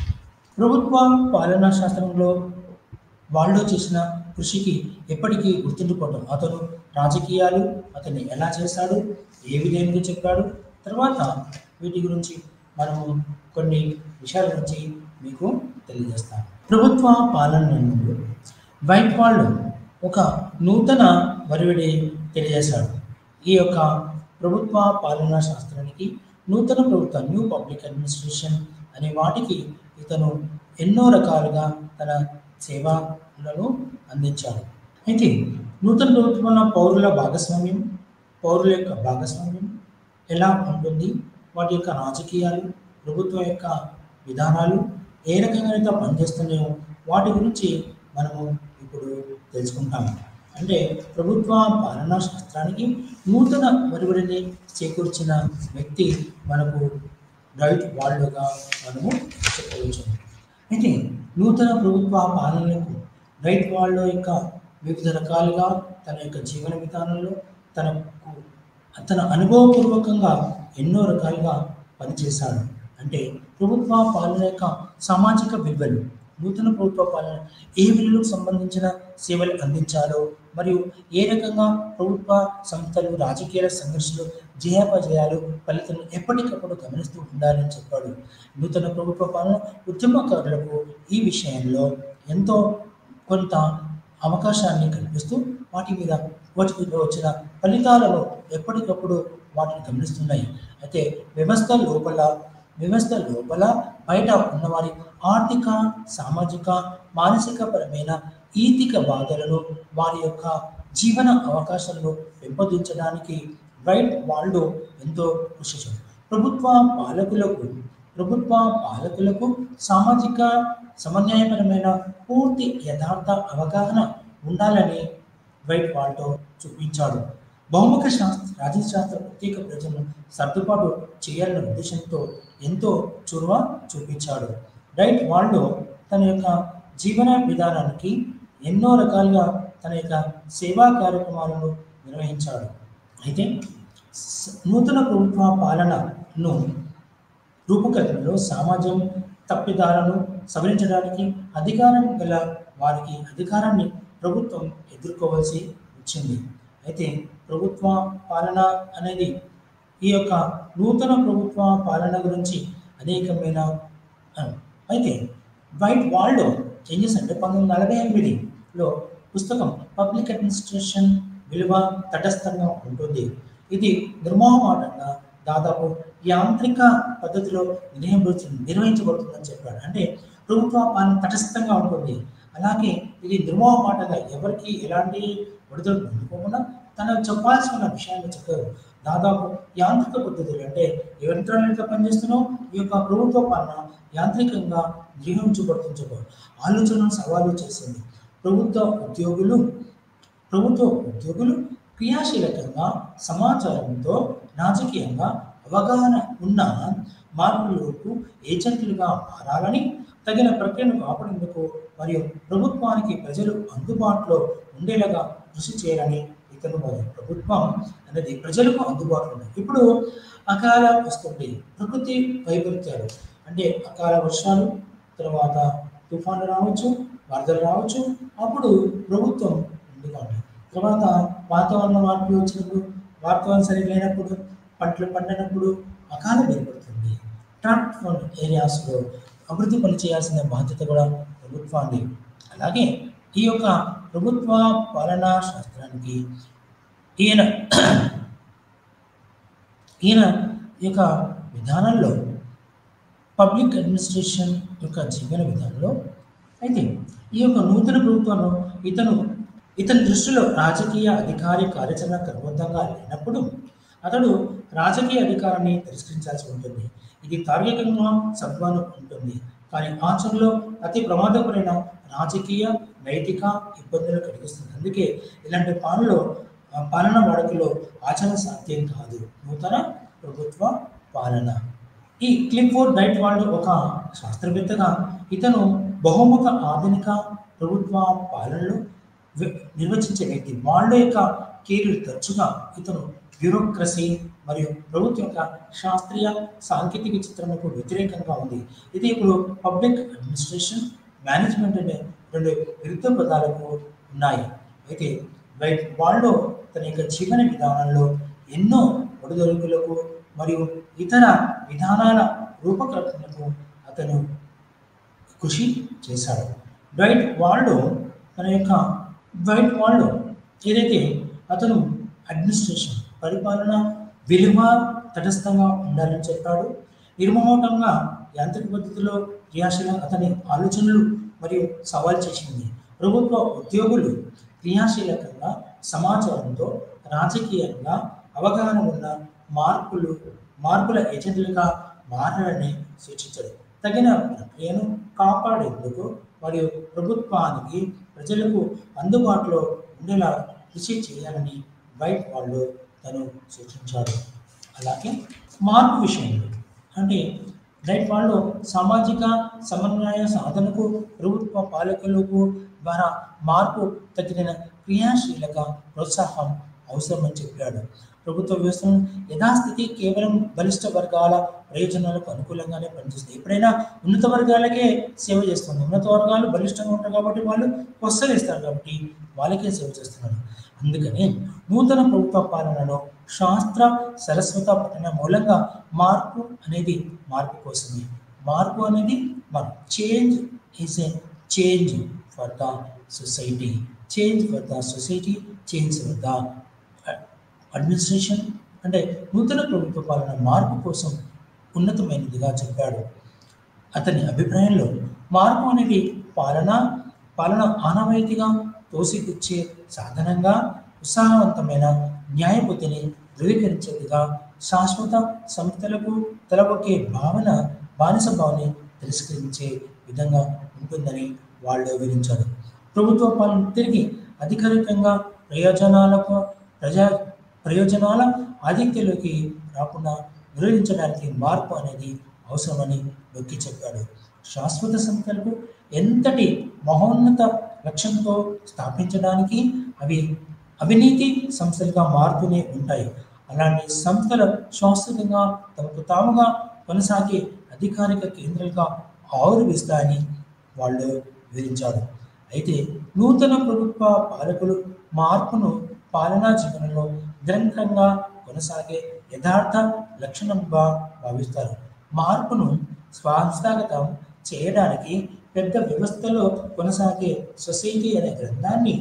A: ప్రభుత్వ పాలనా శాస్త్రంలో వాళ్ళు చేసిన కృషికి ఎప్పటికీ గుర్తుండిపోవడం. అతను రాజకీయాలు అతన్ని ఎలా చేశాడు, ఏ విధంగా చెప్పాడు, తర్వాత వీటి గురించి మనము కొన్ని విషయాల గురించి మీకు తెలియజేస్తాను. ప్రభుత్వ పాలనలో వైట్ వాళ్ళు ఒక నూతన వరివిడి తెలియజేశాడు. ఈ యొక్క ప్రభుత్వ పాలనా శాస్త్రానికి నూతన ప్రభుత్వ న్యూ పబ్లిక్ అడ్మినిస్ట్రేషన్ అనే వాటికి ఇతను ఎన్నో రకాలుగా తన సేవలను అందించాడు. అయితే నూతన ప్రభుత్వంలో పౌరుల యొక్క భాగస్వామ్యం ఎలా ఉంటుంది, వాటి యొక్క రాజకీయాలు, ప్రభుత్వం యొక్క విధానాలు ఏ రకంగా అయితే పనిచేస్తున్నాయో వాటి గురించి మనము ఇప్పుడు తెలుసుకుంటాము. అంటే ప్రభుత్వ పాలనా శాస్త్రానికి నూతన ఒరవడిని చేకూర్చిన వ్యక్తి మనకు రైట్ వాళ్ళుగా మనము చెప్పవచ్చు. అయితే నూతన ప్రభుత్వ పాలనలకు రైట్ వాళ్ళ యొక్క వివిధ రకాలుగా తన యొక్క జీవన విధానంలో తన అనుభవపూర్వకంగా ఎన్నో రకాలుగా పనిచేశాడు. అంటే ప్రభుత్వ పాలన యొక్క సామాజిక విలువలు, నూతన ప్రభుత్వ పాలన ఏ విలువలకు సంబంధించిన సేవలు అందించాలో మరియు ఏ రకంగా ప్రభుత్వ సంస్థలు రాజకీయ సంఘర్షణలు జయాపజయాలు ఫలితం ఎప్పటికప్పుడు గమనిస్తూ ఉండాలని చెప్పాడు. నూతన ప్రభుత్వ పాలన ఉద్యమకారులకు ఈ విషయంలో ఎంతో కొంత అవకాశాన్ని కల్పిస్తూ వాటి మీద వచ్చిన ఫలితాలలో ఎప్పటికప్పుడు వాటిని గమనిస్తున్నాయి. అయితే వ్యవస్థ లోపల బయట ఉన్నవారి ఆర్థిక, సామాజిక, మానసిక పరమైన ఈతిక బాధలను, వారి యొక్క జీవన అవకాశాలను పెంపొందించడానికి రైట్ వాళ్ళు ఎంతో కృషి చేశారు. ప్రభుత్వ పాలకులకు సామాజిక సమన్యాయపరమైన పూర్తి యథార్థ అవగాహన ఉండాలని రైట్ వాళ్ళతో చూపించాడు. బహుముఖ రాజకీయ శాస్త్ర ప్రత్యేక ప్రజలను సర్దుబాటు చేయాలనే ఉద్దేశంతో ఎంతో చొరవ చూపించాడు. రైట్ వాళ్ళు తన యొక్క జీవన విధానానికి ఎన్నో రకాలుగా తన యొక్క సేవా కార్యక్రమాలను నిర్వహించాడు. అయితే నూతన ప్రభుత్వ పాలనను రూపకల్పనలో సమాజం తప్పిదాలను సవరించడానికి అధికారం గల వారికి అధికారాన్ని ప్రభుత్వం ఎదుర్కోవాల్సి వచ్చింది. అయితే ప్రభుత్వ పాలన అనేది ఈ యొక్క నూతన ప్రభుత్వ పాలన గురించి అనేకమైన అయితే వైట్ వాళ్ళు ఏం చేశారంటే 1948లో పుస్తకం పబ్లిక్ అడ్మినిస్ట్రేషన్ విలువ తటస్థంగా ఉంటుంది. ఇది నిర్మోహమాటంగా దాదాపు యాంత్రిక పద్ధతిలో నిర్వహించబడుతుందని చెప్పాడు. అంటే ప్రభుత్వ పాలన తటస్థంగా ఉంటుంది, అలాగే ఇది నిర్మోహమాటంగా ఎవరికి ఎలాంటి విడుదల పొందుకోకుండా తన చెప్పాల్సిన విషయాన్ని చెప్పారు. దాదాపు యాంత్రిక పద్ధతులు అంటే యంత్రాలతో పనిచేస్తున్నాం. ఈ యొక్క ప్రభుత్వ పాలన యాంత్రికంగా నిర్వహించబడుతుంది. ఆలోచనను సవాలు చేసింది. ప్రభుత్వ ఉద్యోగులు క్రియాశీలకంగా సమాచారంతో రాజకీయంగా అవగాహన ఉన్న మార్పులకు ఏజెంట్లుగా మారాలని, తగిన ప్రక్రియను కాపాడేందుకు మరియు ప్రభుత్వానికి ప్రజలు అందుబాటులో ఉండేలాగా కృషి చేయాలని ఇతను ప్రభుత్వం అనేది ప్రజలకు అందుబాటులో ఉంది. ఇప్పుడు అకాల వస్తుంది, ప్రకృతి వైపరీత్యాలు అంటే అకాల వర్షాలు, తర్వాత తుఫాన్లు రావచ్చు, వరదలు రావచ్చు. అప్పుడు ప్రభుత్వం ముందుగా ఉంటుంది. తర్వాత వాతావరణ మార్పులు వచ్చినప్పుడు, వాతావరణం సరిగ్గా లేనప్పుడు, పంటలు పండినప్పుడు అకాలం ఏర్పడుతుంది. ట్రాన్స్ఫర్ ఏరియాస్లో అభివృద్ధి పని చేయాల్సిన బాధ్యత కూడా ప్రభుత్వాన్ని. అలాగే ఈ యొక్క ప్రభుత్వ పాలనా శాస్త్రానికి ఈయన యొక్క విధానంలో పబ్లిక్ అడ్మినిస్ట్రేషన్ యొక్క జీవన విధానంలో అయితే ఈ యొక్క నూతన ప్రభుత్వంలో ఇతని దృష్టిలో రాజకీయ అధికారి కార్యాచరణ క్రమబద్ధంగా లేనప్పుడు అతడు రాజకీయ అధికారాన్ని తిరస్కరించాల్సి ఉంటుంది. ఇది తార్కికంగా సద్వాను ఉంటుంది, కానీ ఆచరణలో అతి ప్రమాదకరమైన రాజకీయ నైతిక ఇబ్బందులు కలిగిస్తుంది. అందుకే ఇలాంటి పాలన వాడుకలో ఆచరణ సాధ్యం కాదు. నూతన ప్రభుత్వ పాలన. ఈ క్లిఫోర్డ్ రైట్ వాళ్ళు ఒక శాస్త్రవేత్తగా ఇతను బహుముఖ ఆధునిక ప్రభుత్వ పాలనలో నిర్వచించే వ్యక్తి. వాళ్ళ యొక్క కెరీర్ తరచుగా ఇతను బ్యూరోక్రసీ మరియు ప్రభుత్వం యొక్క శాస్త్రీయ సాంకేతిక చిత్రణకు వ్యతిరేకంగా ఉంది. ఇది ఇప్పుడు పబ్లిక్ అడ్మినిస్ట్రేషన్, మేనేజ్మెంట్ అనే రెండు విరుద్ధ పదాలకు ఉన్నాయి. అయితే వాళ్ళు తన యొక్క జీవన విధానంలో ఎన్నో ఒడిదొడుకులకు మరియు ఇతర విధానాల రూపకల్పనకు అతను కృషి చేశాడు. వాళ్ళు ఏదైతే అతను అడ్మినిస్ట్రేషన్ పరిపాలన విలువ తటస్థంగా ఉండాలని చెప్పాడు. నిర్మోహటంగా యాంత్రిక పద్ధతిలో క్రియాశీల అతని ఆలోచనలు మరియు సవాల్ చేసింది. ప్రభుత్వ ఉద్యోగులు క్రియాశీలకంగా సమాచారంతో రాజకీయంగా అవగాహన ఉన్న మార్పుల ఏజెంట్లుగా మారాలని సూచించారు. తగిన ప్రక్రియను కాపాడేందుకు మరియు ప్రభుత్వానికి ప్రజలకు అందుబాటులో ఉండేలా కృషి చేయాలని వాళ్ళు తను సూచించారు. అలాగే మార్పు విషయంలో అంటే వాళ్ళు సామాజిక సమన్వయ సాధనకు ప్రభుత్వ పాలకులకు ద్వారా మార్పు తగిన క్రియాశీలక ప్రోత్సాహం అవసరమని చెప్పాడు. ప్రభుత్వ వ్యవస్థను యథాస్థితి కేవలం బలిష్ట వర్గాల ప్రయోజనాలకు అనుకూలంగానే పనిచేస్తుంది. ఎప్పుడైనా ఉన్నత వర్గాలకే సేవ చేస్తుంది. ఉన్నత వర్గాలు బలిష్టంగా ఉంటారు కాబట్టి వాళ్ళు ప్రోత్సహిస్తారు కాబట్టి వాళ్ళకే సేవ చేస్తున్నారు. అందుకని నూతన ప్రభుత్వ పాలనలో శాస్త్ర సరస్వత పఠన మూలంగా మార్పు అనేది మార్పు కోసమే. మార్పు అనేది change is a change for the society, change for the society, change for the administration. అంటే నూతన ప్రభుత్వ పాలన మార్పు కోసం ఉన్నతమైనదిగా చెప్పాడు. అతని అభిప్రాయంలో మార్పు అనేది పాలన ఆనవాయితీగా తోసిపుచ్చే సాధనంగా, ఉత్సాహవంతమైన న్యాయబుద్ధిని ధృవీకరించేదిగా, శాశ్వత సంస్థలకు తలవొక్కే బానిస భావని తిరస్కరించే విధంగా ఉంటుందని వాళ్ళు వివరించారు. ప్రభుత్వ పాలన తిరిగి అధికారికంగా ప్రయోజనాల ఆధిక్యలోకి రాకుండా నిరోధించడానికి మార్పు అనేది అవసరమని నొక్కి చెప్పాడు. శాశ్వత సంస్థలకు ఎంతటి మహోన్నత లక్ష్యంతో స్థాపించడానికి అవి అవినీతి సంస్థలుగా మారుతూనే ఉంటాయి. అలాంటి సంస్థలు శాశ్వతంగా తమకు తాముగా కొనసాగే అధికారిక కేంద్రాలుగా ఆవిర్భవిస్తాయని వాళ్ళు వివరించారు. అయితే నూతన ప్రభుత్వ పాలకులు మార్పును పాలనా జీవనంలో నిరంతరంగా కొనసాగే యథార్థ లక్షణంగా భావిస్తారు. మార్పును స్వాస్థాగతం చేయడానికి పెద్ద వ్యవస్థలో కొనసాగే సొసైటీ అనే గ్రంథాన్ని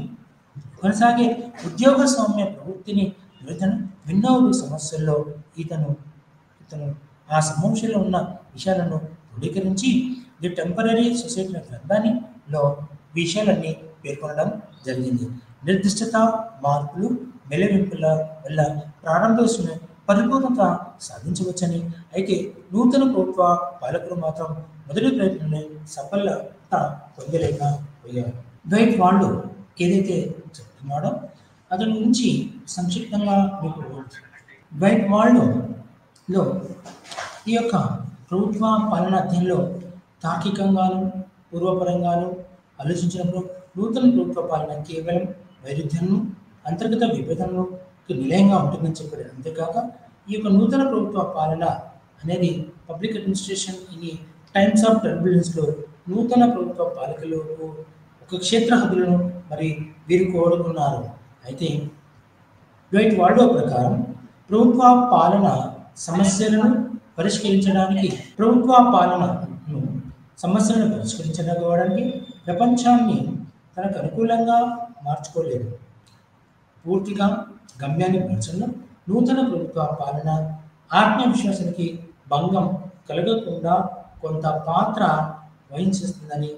A: కొనసాగే ఉద్యోగస్వామ్య ప్రవృత్తిని విన్నోదు సమస్యల్లో ఇతను ఆ సమస్యలో ఉన్న విషయాలను ధృవీకరించి ది టెంపరీ సొసైటీ గ్రంథానిలో విషయాలన్నీ పేర్కొనడం జరిగింది. నిర్దిష్టత మార్పులు మెలవింపుల వల్ల ప్రారంభిస్తున్న పరిపూర్ణత సాధించవచ్చని, అయితే నూతన ప్రభుత్వ పాలకులు మాత్రం మొదటి ప్రయత్నంలో సఫలత పొందలేకపోయారు. వాళ్ళు ఏదైతే చెప్తున్నాడో అతని నుంచి సంక్షిప్తంగా మీకు వాళ్ళలో ఈ యొక్క ప్రభుత్వ పాలన అధ్యయనంలో తార్కికంగాను పూర్వపరంగాను ఆలోచించినప్పుడు నూతన ప్రభుత్వ పాలన కేవలం వైరుధ్యాలను అంతర్గత విభేదనలకు నిలయంగా ఉంటుందని చెప్పాడు. అంతేకాక ఈ యొక్క నూతన ప్రభుత్వ పాలన అనేది public administration in times of టర్బులెన్స్లో నూతన ప్రభుత్వ పాలకులకు ఒక క్షేత్ర హద్దులను మరి వీరు కోరుకున్నారు. అయితే వాళ్ళ ప్రకారం ప్రభుత్వ పాలన సమస్యలను పరిష్కరించడానికి ప్రపంచాన్ని తనకు అనుకూలంగా మార్చుకోలేదు. పూర్తిగా గమ్యాన్ని మార్చడంలో నూతన ప్రభుత్వ పాలన ఆత్మవిశ్వాసానికి భంగం కలగకుండా కొంత పాత్ర వహించేస్తుందని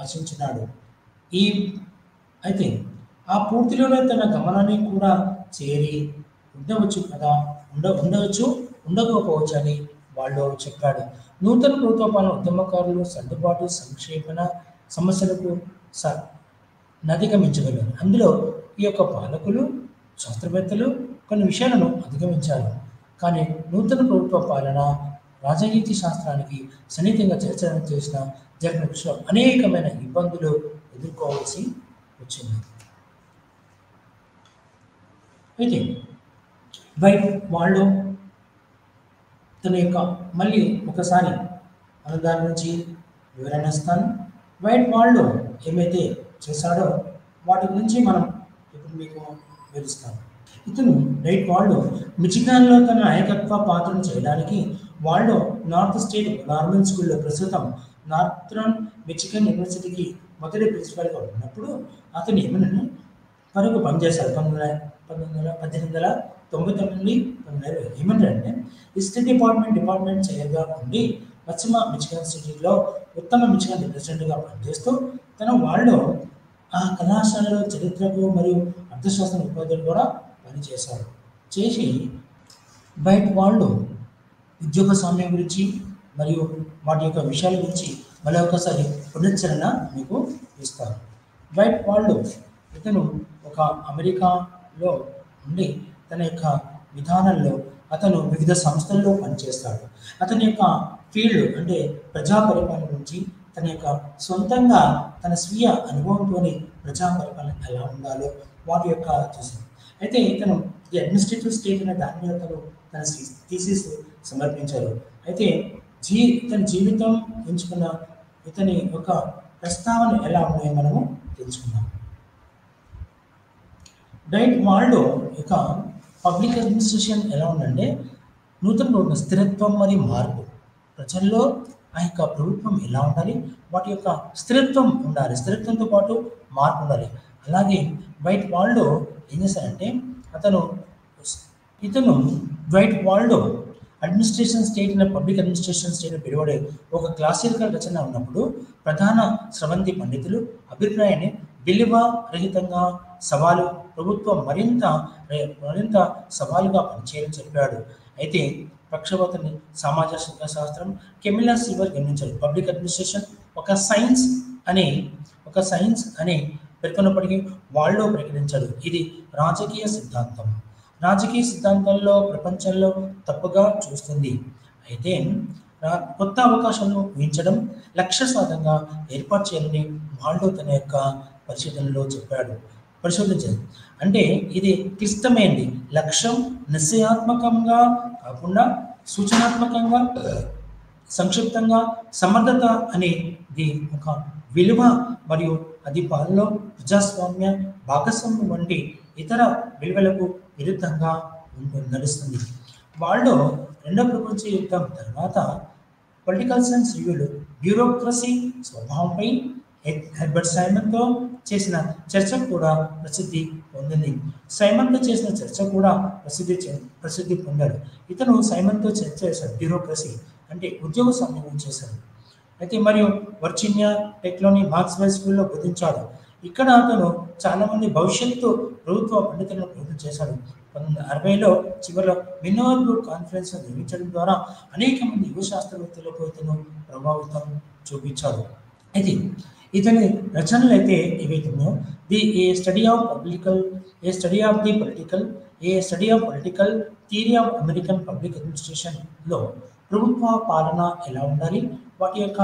A: ఆశించినాడు. అయితే ఆ పూర్తిలోనే తన గమనాన్ని కూడా చేరి ఉండకపోవచ్చు అని వాళ్ళు చెప్పాడు. నూతన ప్రభుత్వ పాలన ఉద్యమకారులు సర్దుబాటు సంక్షేపణ సమస్యలకు అధిగమించగలరు. అందులో ఈ యొక్క పాలకులు శాస్త్రవేత్తలు కొన్ని విషయాలను అధిగమించారు. కానీ నూతన ప్రభుత్వ పాలన రాజనీతి శాస్త్రానికి సన్నిహితంగా జరిగిన విషయంలో అనేకమైన ఇబ్బందులు ఎదుర్కోవాల్సి వచ్చింది. అయితే వైట్ వాళ్ళు తన యొక్క మళ్ళీ ఒకసారి మనం దాని నుంచి వివరణ ఇస్తాను. వైట్ వాళ్ళు ఏమైతే చేశాడో వాటి గురించి మనం ఇప్పుడు మీకు వివరిస్తాను. ఇతను వైట్ వాళ్ళు మిచిగాన్లో తన నాయకత్వ పాత్రను చేయడానికి వాళ్ళు నార్త్ స్టేట్ నార్మల్ స్కూల్లో ప్రస్తుతం నార్థరన్ మిచిగన్ యూనివర్సిటీకి మొదటి ప్రిన్సిపల్గా ఉన్నప్పుడు అతను ఏమన్నా వరకు పనిచేశారు. 1899 ఏమంటారంటే హిస్టరీ డిపార్ట్మెంట్ చైర్గా ఉండి పశ్చిమ మిచిగన్ సిటీలో ఉత్తమ మిచిగన్ ప్రెసిడెంట్గా పనిచేస్తూ తన వాళ్ళు ఆ కళాశాలలో చరిత్రకు మరియు అర్థశాస్త్రం ఉపాధ్యాయులు కూడా పనిచేశారు. చేసి బయట వాళ్ళు ఉద్యోగ సమయం గురించి మరియు వాటి యొక్క విషయాల గురించి మళ్ళీ ఒకసారి పునశ్చరణ మీకు ఇస్తారు. బయట వాళ్ళు ఇతను ఒక అమెరికాలో ఉండి తన యొక్క విధానంలో అతను వివిధ సంస్థల్లో పనిచేస్తాడు. అతని యొక్క ఫీల్డ్ అంటే ప్రజా పరిపాలన గురించి తన యొక్క సొంతంగా తన స్వీయ అనుభవంతోని ప్రజా పరిపాలన ఎలా ఉండాలో వాటి యొక్క చూసాడు. అయితే ఇతను ది అడ్మినిస్ట్రేటివ్ స్టేట్ అనే దాని మీద తన థీసిస్ సమర్పించారు. అయితే ఇతని జీవితం ఎంచుకున్న ఇతని యొక్క ప్రస్తావన ఎలా ఉన్నాయో మనము తెలుసుకున్నాం. డైట్ వాళ్ళు యొక్క పబ్లిక్ అడ్మినిస్ట్రేషన్ ఎలా ఉందంటే నూతన స్థిరత్వం మరియు మార్పు ప్రజల్లో ఆ యొక్క ప్రభుత్వం ఎలా ఉండాలి, వాటి యొక్క స్థిరత్వం ఉండాలి, స్థిరత్వంతో పాటు మార్పు ఉండాలి. అలాగే వైట్ వాళ్ళు ఏం చేశారంటే ఇతను వైట్ వాళ్ళు అడ్మినిస్ట్రేషన్ స్టేట్ అనే పబ్లిక్ అడ్మినిస్ట్రేషన్ స్టేట్ పిలువడే ఒక క్లాసికల్ రచన ఉన్నప్పుడు ప్రధాన స్రవంతి పండితులు అభిప్రాయాన్ని విలువ రహితంగా సవాలు ప్రభుత్వం మరింత సవాలుగా పనిచేయాలని చెప్పాడు. అయితే పక్షపాతాన్ని సమాజ శాస్త్రం కెమిలా సిల్వర్ గమనించారు. పబ్లిక్ అడ్మినిస్ట్రేషన్ ఒక సైన్స్ అని పేర్కొన్నప్పటికీ వాళ్ళు ప్రకటించారు ఇది రాజకీయ సిద్ధాంతాల్లో ప్రపంచంలో తప్పుగా చూస్తుంది. అయితే కొత్త అవకాశాలను ఊహించడం లక్ష్య సాధంగా ఏర్పాటు చేయాలని వాళ్ళు తన యొక్క పరిశోధించారు. అంటే ఇది క్లిష్టమైనది. లక్ష్యం నిశ్చయాత్మకంగా కాకుండా సూచనాత్మకంగా సంక్షిప్తంగా సమర్థత అనేది ఒక విలువ మరియు అది పాలనలో ప్రజాస్వామ్య భాగస్వామ్యం వంటి ఇతర విలువలకు విరుద్ధంగా నడుస్తుంది. వాళ్ళు రెండవ ప్రపంచ యుద్ధం తర్వాత పొలిటికల్ సైన్స్ రివ్యూలో బ్యూరోక్రసీ స్వభావంపై హెర్బర్ట్ సైమన్తో చేసిన చర్చ కూడా ప్రసిద్ధి పొందింది. సైమన్తో చేసిన చర్చ కూడా ప్రసిద్ధి పొందాడు. ఇతను సైమన్తో చర్చ చేశాడు. బ్యూరోక్రసీ అంటే ఉద్యోగ సమయం చేశాడు. అయితే మరియు వర్జీనియా టెక్లోని మార్క్స్వెల్ స్కూల్లో బోధించాడు. ఇక్కడ అతను చాలామంది భవిష్యత్తు ప్రభుత్వ పండితులను బోధన చేశాడు. 1960లో చివరిలో మినోర్వుడ్ కాన్ఫరెన్స్ నిర్మించడం ద్వారా అనేక మంది యువ శాస్త్రవేత్తలకు ఇతను ప్రభావితం చూపించాడు. అయితే ఇతని రచనలు అయితే ఏవైతున్నాయో a study of political theory of American public అడ్మినిస్ట్రేషన్లో ప్రభుత్వ పాలన ఎలా ఉండాలి, వాటి యొక్క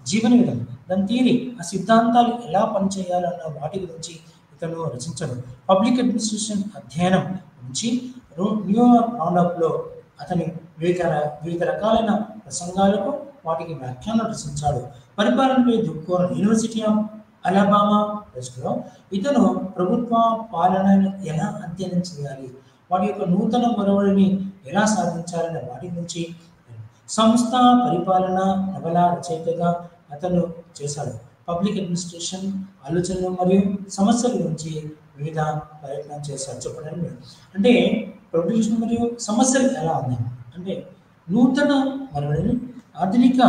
A: జీవన విధానం, దాని థియరీ, ఆ సిద్ధాంతాలు ఎలా పనిచేయాలన్న వాటి గురించి ఇతను రచించాడు. పబ్లిక్ అడ్మినిస్ట్రేషన్ అధ్యయనం నుంచి న్యూయార్క్ రౌండప్లో అతని వివిధ రకాలైన ప్రసంగాలకు వాటికి వ్యాఖ్యానం రచించాడు. పరిపాలనపై దృక్కోణం యూనివర్సిటీ ఆఫ్ అలబామా ప్రెస్లో ఇతను ప్రభుత్వ పాలనను ఎలా అధ్యయనం చేయాలి, వాటి యొక్క నూతన ఒరవడిని ఎలా సాధించాలనే వాటి గురించి సంస్థ పరిపాలన నవల రచయితగా అతను చేశాడు. పబ్లిక్ అడ్మినిస్ట్రేషన్ ఆలోచనలు మరియు సమస్యల గురించి వివిధ ప్రయత్నం చేశాడు. చెప్పండి అంటే పబ్లిక్ మరియు సమస్యలు ఎలా ఉన్నాయి అంటే నూతన ఒరవడిని ఆధునిక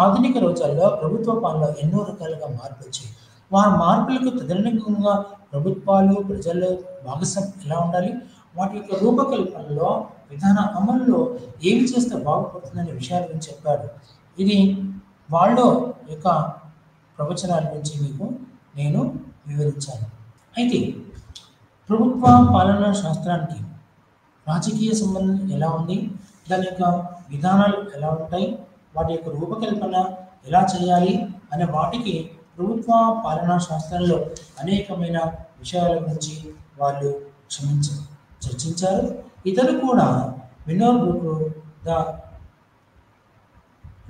A: ఆధునిక రోజుల్లో ప్రభుత్వ పాలనలో ఎన్నో రకాలుగా మార్పులు వచ్చాయి. వారి మార్పులకు తదనుగుణంగా ప్రభుత్వాలు ప్రజల్లో భాగస్వామ్యం ఎలా ఉండాలి, వాటి యొక్క రూపకల్పనలో విధాన అమలులో ఏమి చేస్తే బాగుపడుతుందనే విషయాల గురించి చెప్పాడు. ఇది వాళ్ళ యొక్క ప్రవచనాల గురించి మీకు నేను వివరించాను. అయితే ప్రభుత్వ పాలనా శాస్త్రానికి రాజకీయ సంబంధం ఎలా ఉంది, దాని యొక్క విధానాలు ఎలా ఉంటాయి, వాటి యొక్క రూపకల్పన ఎలా చేయాలి అనే వాటికి ప్రభుత్వ పాలనా శాస్త్రంలో అనేకమైన విషయాల గురించి వాళ్ళు చర్చించారు. ఇతరు కూడా వినోద్ బుక్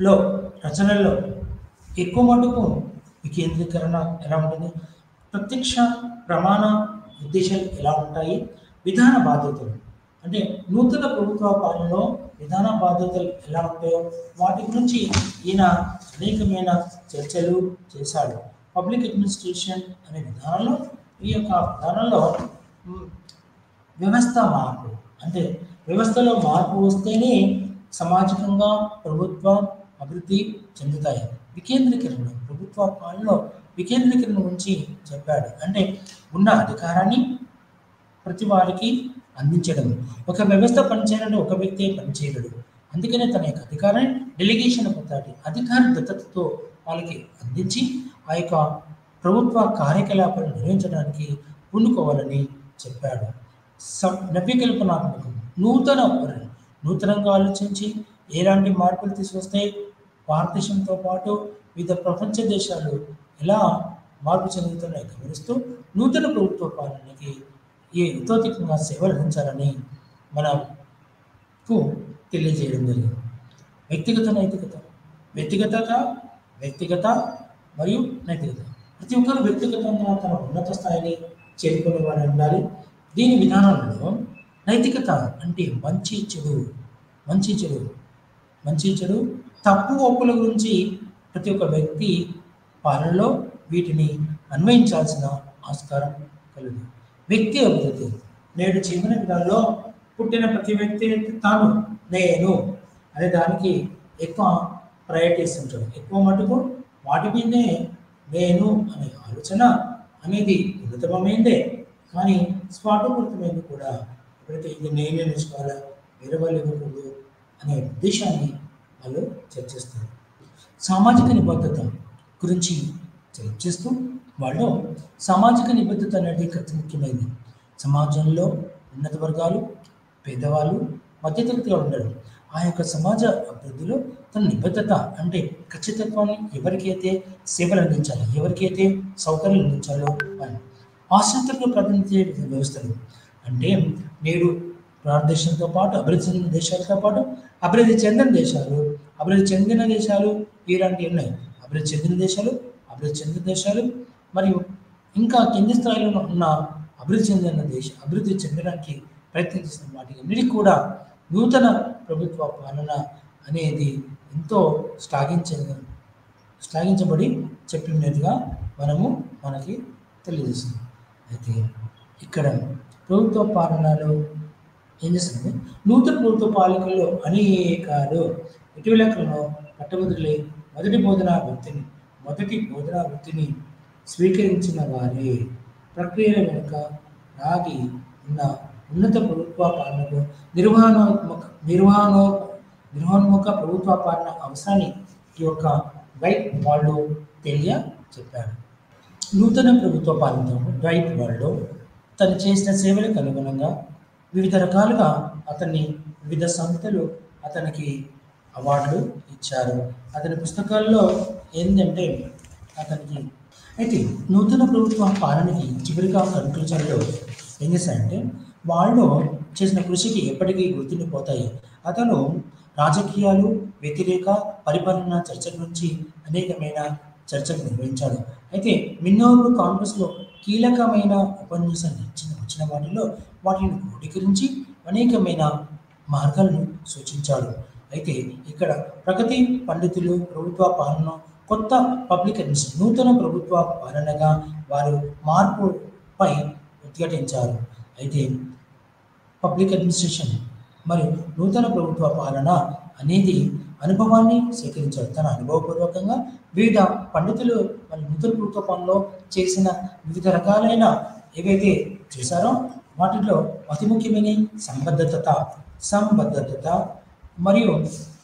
A: లో రచనల్లో ఎక్కువ మటుకు వికేంద్రీకరణ ఎలా ఉంటుంది, ప్రత్యక్ష ప్రమాణ ఉద్దేశాలు ఎలా ఉంటాయి, విధాన బాధ్యతలు అంటే నూతన ప్రభుత్వ పాలనలో విధాన బాధ్యతలు ఎలా ఉంటాయో వాటి గురించి ఈయన అనేకమైన చర్చలు చేశాడు. పబ్లిక్ అడ్మినిస్ట్రేషన్ అనే విధానంలో ఈ యొక్క విధానంలో వ్యవస్థ మార్పు అంటే వ్యవస్థలో మార్పు వస్తేనే సామాజికంగా ప్రభుత్వం అభివృద్ధి చెందుతాయి. వికేంద్రీకరణ ప్రభుత్వ పాలనలో వికేంద్రీకరణ గురించి చెప్పాడు. అంటే ఉన్న అధికారాన్ని ప్రతి వారికి అందించడం. ఒక వ్యవస్థ పనిచేయాలంటే ఒక వ్యక్తే పనిచేయడు. అందుకనే తన యొక్క అధికారాన్ని డెలిగేషన్ పొందాలి. అధికార దత్తతతో వాళ్ళకి అందించి ఆ యొక్క ప్రభుత్వ కార్యకలాపాలను నిర్వహించడానికి పూనుకోవాలని చెప్పాడు. నవ్యకల్పనాత్మకం నూతనంగా ఆలోచించి ఎలాంటి మార్పులు తీసుకొస్తే భారతదేశంతో పాటు వివిధ ప్రపంచ దేశాలు ఎలా మార్పు చెందుతున్నాయో గమనిస్తూ నూతన ప్రభుత్వ పాలనకి యథోచితంగా సేవలు అందించాలని మనకు తెలియజేయడం జరిగింది. వ్యక్తిగత నైతికత వ్యక్తిగత మరియు నైతికత. ప్రతి ఒక్కరు వ్యక్తిగతంగా తన ఉన్నత స్థాయిని చేరుకునే వారు ఉండాలి. దీని విధానంలో నైతికత అంటే మంచి చెడు తప్పు ఒప్పుల గురించి ప్రతి ఒక్క వ్యక్తి పాలనలో వీటిని అన్వయించాల్సిన ఆస్కారం కలదు. వ్యక్తి అభివృద్ధి నేడు జీవన విధానంలో పుట్టిన ప్రతి వ్యక్తి తాను నేను అనే దానికి ఎక్కువ ప్రయారిటీ ఇస్తుంటాడు. ఎక్కువ మటుకు వాటి మీదే నేను అనే ఆలోచన అనేది ఉన్నతమైందే, కానీ స్వార్థపూరితమైనది కూడా. ఎప్పుడైతే ఇది నేనే నేర్చుకోవాలా వేరే వాళ్ళు ఇవ్వకూడదు అనే ఉద్దేశాన్ని వాళ్ళు చర్చిస్తారు. సామాజిక నిబద్ధత గురించి చర్చిస్తూ వాళ్ళు సామాజిక నిబద్ధత అనేది అతి ముఖ్యమైనది. సమాజంలో ఉన్నత వర్గాలు, పేదవాళ్ళు, మధ్యతరగతిగా ఉండడం. ఆ యొక్క సమాజ అభివృద్ధిలో తన నిబద్ధత అంటే ఖచ్చితత్వాన్ని ఎవరికైతే సేవలు అందించాలో, ఎవరికైతే సౌకర్యాలు అందించాలో అని ఆశ్రితులకు ప్రాతినిధ్య వ్యవస్థలు అంటే నేడు భారతదేశంతో పాటు అభివృద్ధి చెందిన దేశాలతో పాటు అభివృద్ధి చెందిన దేశాలు ఇలాంటివి ఉన్నాయి. అభివృద్ధి చెందిన దేశాలు మరియు ఇంకా కింది స్థాయిలో ఉన్న అభివృద్ధి చెందడానికి ప్రయత్నిస్తున్న వాటికి అన్నిటికీ కూడా నూతన ప్రభుత్వ పాలన అనేది ఎంతో శ్లాఘించబడి చెప్పినట్టుగా మనకి తెలియజేస్తుంది. అయితే ఇక్కడ ప్రభుత్వ పాలనలో ఏం చేస్తుంది, నూతన ప్రభుత్వ పాలకుల్లో అనేకాలు ఇటీవల కాలంలో పట్టభద్రులై మొదటి బోధనా వృత్తిని స్వీకరించిన వారి ప్రక్రియల వెనుక రాగి ఉన్న ఉన్నత ప్రభుత్వ పాలనకు నిర్వహణోన్ముఖ ప్రభుత్వ పాలన అవసరాన్ని ఈ యొక్క రైట్ వాళ్ళు చెప్పారు. నూతన ప్రభుత్వ పాలనతో రైట్ వాళ్ళు తను చేసిన సేవలకు అనుగుణంగా వివిధ రకాలుగా వివిధ సంస్థలు అతనికి అవార్డులు ఇచ్చారు. అతని పుస్తకాల్లో ఏంటంటే అయితే నూతన ప్రభుత్వ పాలనకి చివరిగా కన్క్లూజన్లో ఏం చేశారంటే వాళ్ళు చేసిన కృషికి ఎప్పటికీ గుర్తుండిపోతాయి. అతను రాజకీయాలు వ్యతిరేక పరిపాలన చర్చ గురించి అనేకమైన చర్చలు నిర్వహించాడు. అయితే మిన్నోరు కాంగ్రెస్లో కీలకమైన ఉపన్యాసాలు వచ్చిన వాటిలో వాటిని క్రోడీకరించి అనేకమైన మార్గాలను సూచించాడు. అయితే ఇక్కడ ప్రగతి పండితులు ప్రభుత్వ పాలన కొత్త పబ్లిక్ అడ్మినిస్ట్రేషన్ నూతన ప్రభుత్వ పాలనగా వారు మార్పుపై ఉద్ఘాటించారు. అయితే పబ్లిక్ అడ్మినిస్ట్రేషన్ మరియు నూతన ప్రభుత్వ పాలన అనేది అనుభవాన్ని సేకరించారు. తన అనుభవపూర్వకంగా వివిధ పండితులు వాళ్ళు నూతన ప్రభుత్వ పాలనలో చేసిన వివిధ రకాలైన ఏవైతే చేశారో వాటిలో అతి ముఖ్యమైన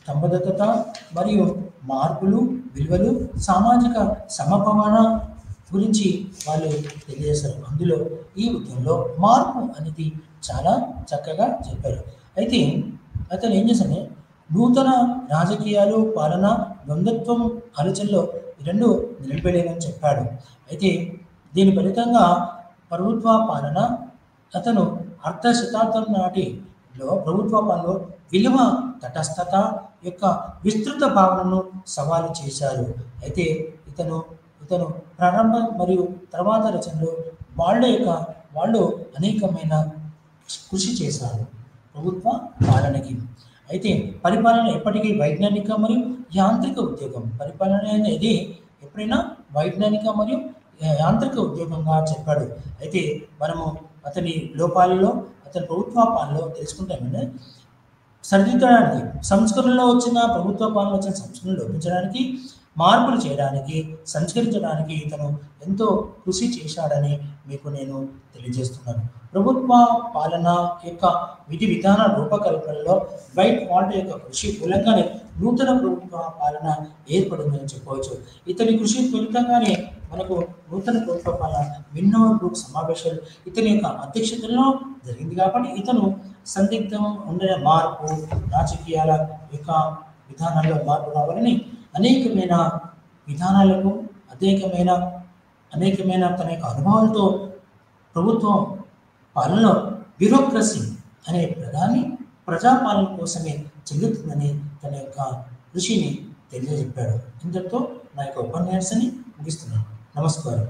A: సంబద్ధత మరియు మార్పులు, విలువలు, సామాజిక సమభావన గురించి వాళ్ళు తెలియజేశారు. అందులో ఈ ఉద్యమంలో మార్పు అనేది చాలా చక్కగా చెప్పారు. అయితే అతను ఏం చేశాడు, నూతన రాజకీయాలు పాలన ద్వంద్వత్వం ఆలోచనలో రెండు నిలబడేవని చెప్పాడు. అయితే దీని ఫలితంగా ప్రభుత్వ పాలన అతను అర్ధ శతాబ్దం నాటిలో ప్రభుత్వ పాలనలో విలువ తటస్థత యొక్క విస్తృత భావనను సవాలు చేశారు. అయితే ఇతను ఇతను ప్రారంభ మరియు తర్వాత రచనలో వాళ్ళు అనేకమైన కృషి చేశారు ప్రభుత్వ పాలనకి. అయితే పరిపాలన ఎప్పటికీ వైజ్ఞానిక మరియు యాంత్రిక ఉద్యోగం. పరిపాలన అనేది ఎప్పుడైనా వైజ్ఞానిక మరియు యాంత్రిక ఉద్యోగంగా చెప్పాడు. అయితే మనము అతని లోపాలలో అతని ప్రభుత్వ పాలనలో తెలుసుకుంటామంటే సరిదిద్దడానికి సంస్కరణలో వచ్చిన ప్రభుత్వ పాలనలో వచ్చిన సంస్కరణలు లోపించడానికి, మార్పులు చేయడానికి, సంస్కరించడానికి ఇతను ఎంతో కృషి చేశాడని మీకు నేను తెలియజేస్తున్నాను. ప్రభుత్వ పాలన యొక్క విధి విధాన రూపకల్పనలో వైట్ వాల్టర్ యొక్క కృషి మూలంగానే నూతన ప్రభుత్వ పాలన ఏర్పడిందని చెప్పవచ్చు. ఇతని కృషి ఫలితంగానే మనకు నూతన ప్రభుత్వ పాలన విన్నోవర్ గ్రూప్ సమావేశాలు ఇతని యొక్క అధ్యక్షతలో జరిగింది. కాబట్టి ఇతను సందిగ్ధం ఉండే మార్పు, రాజకీయాల యొక్క విధానాల్లో మార్పు రావాలని అనేకమైన విధానాలకు అనేకమైన తన యొక్క అనుభవాలతో ప్రభుత్వం పాలనలో బ్యూరోక్రసీ అనే ప్రజాపాలన కోసమే చెల్లుతుందని తన యొక్క కృషిని తెలియజెప్పాడు. ఇంతటితో నా యొక్క ఉపన్యాసాన్ని ముగిస్తున్నాను. నమస్కారం.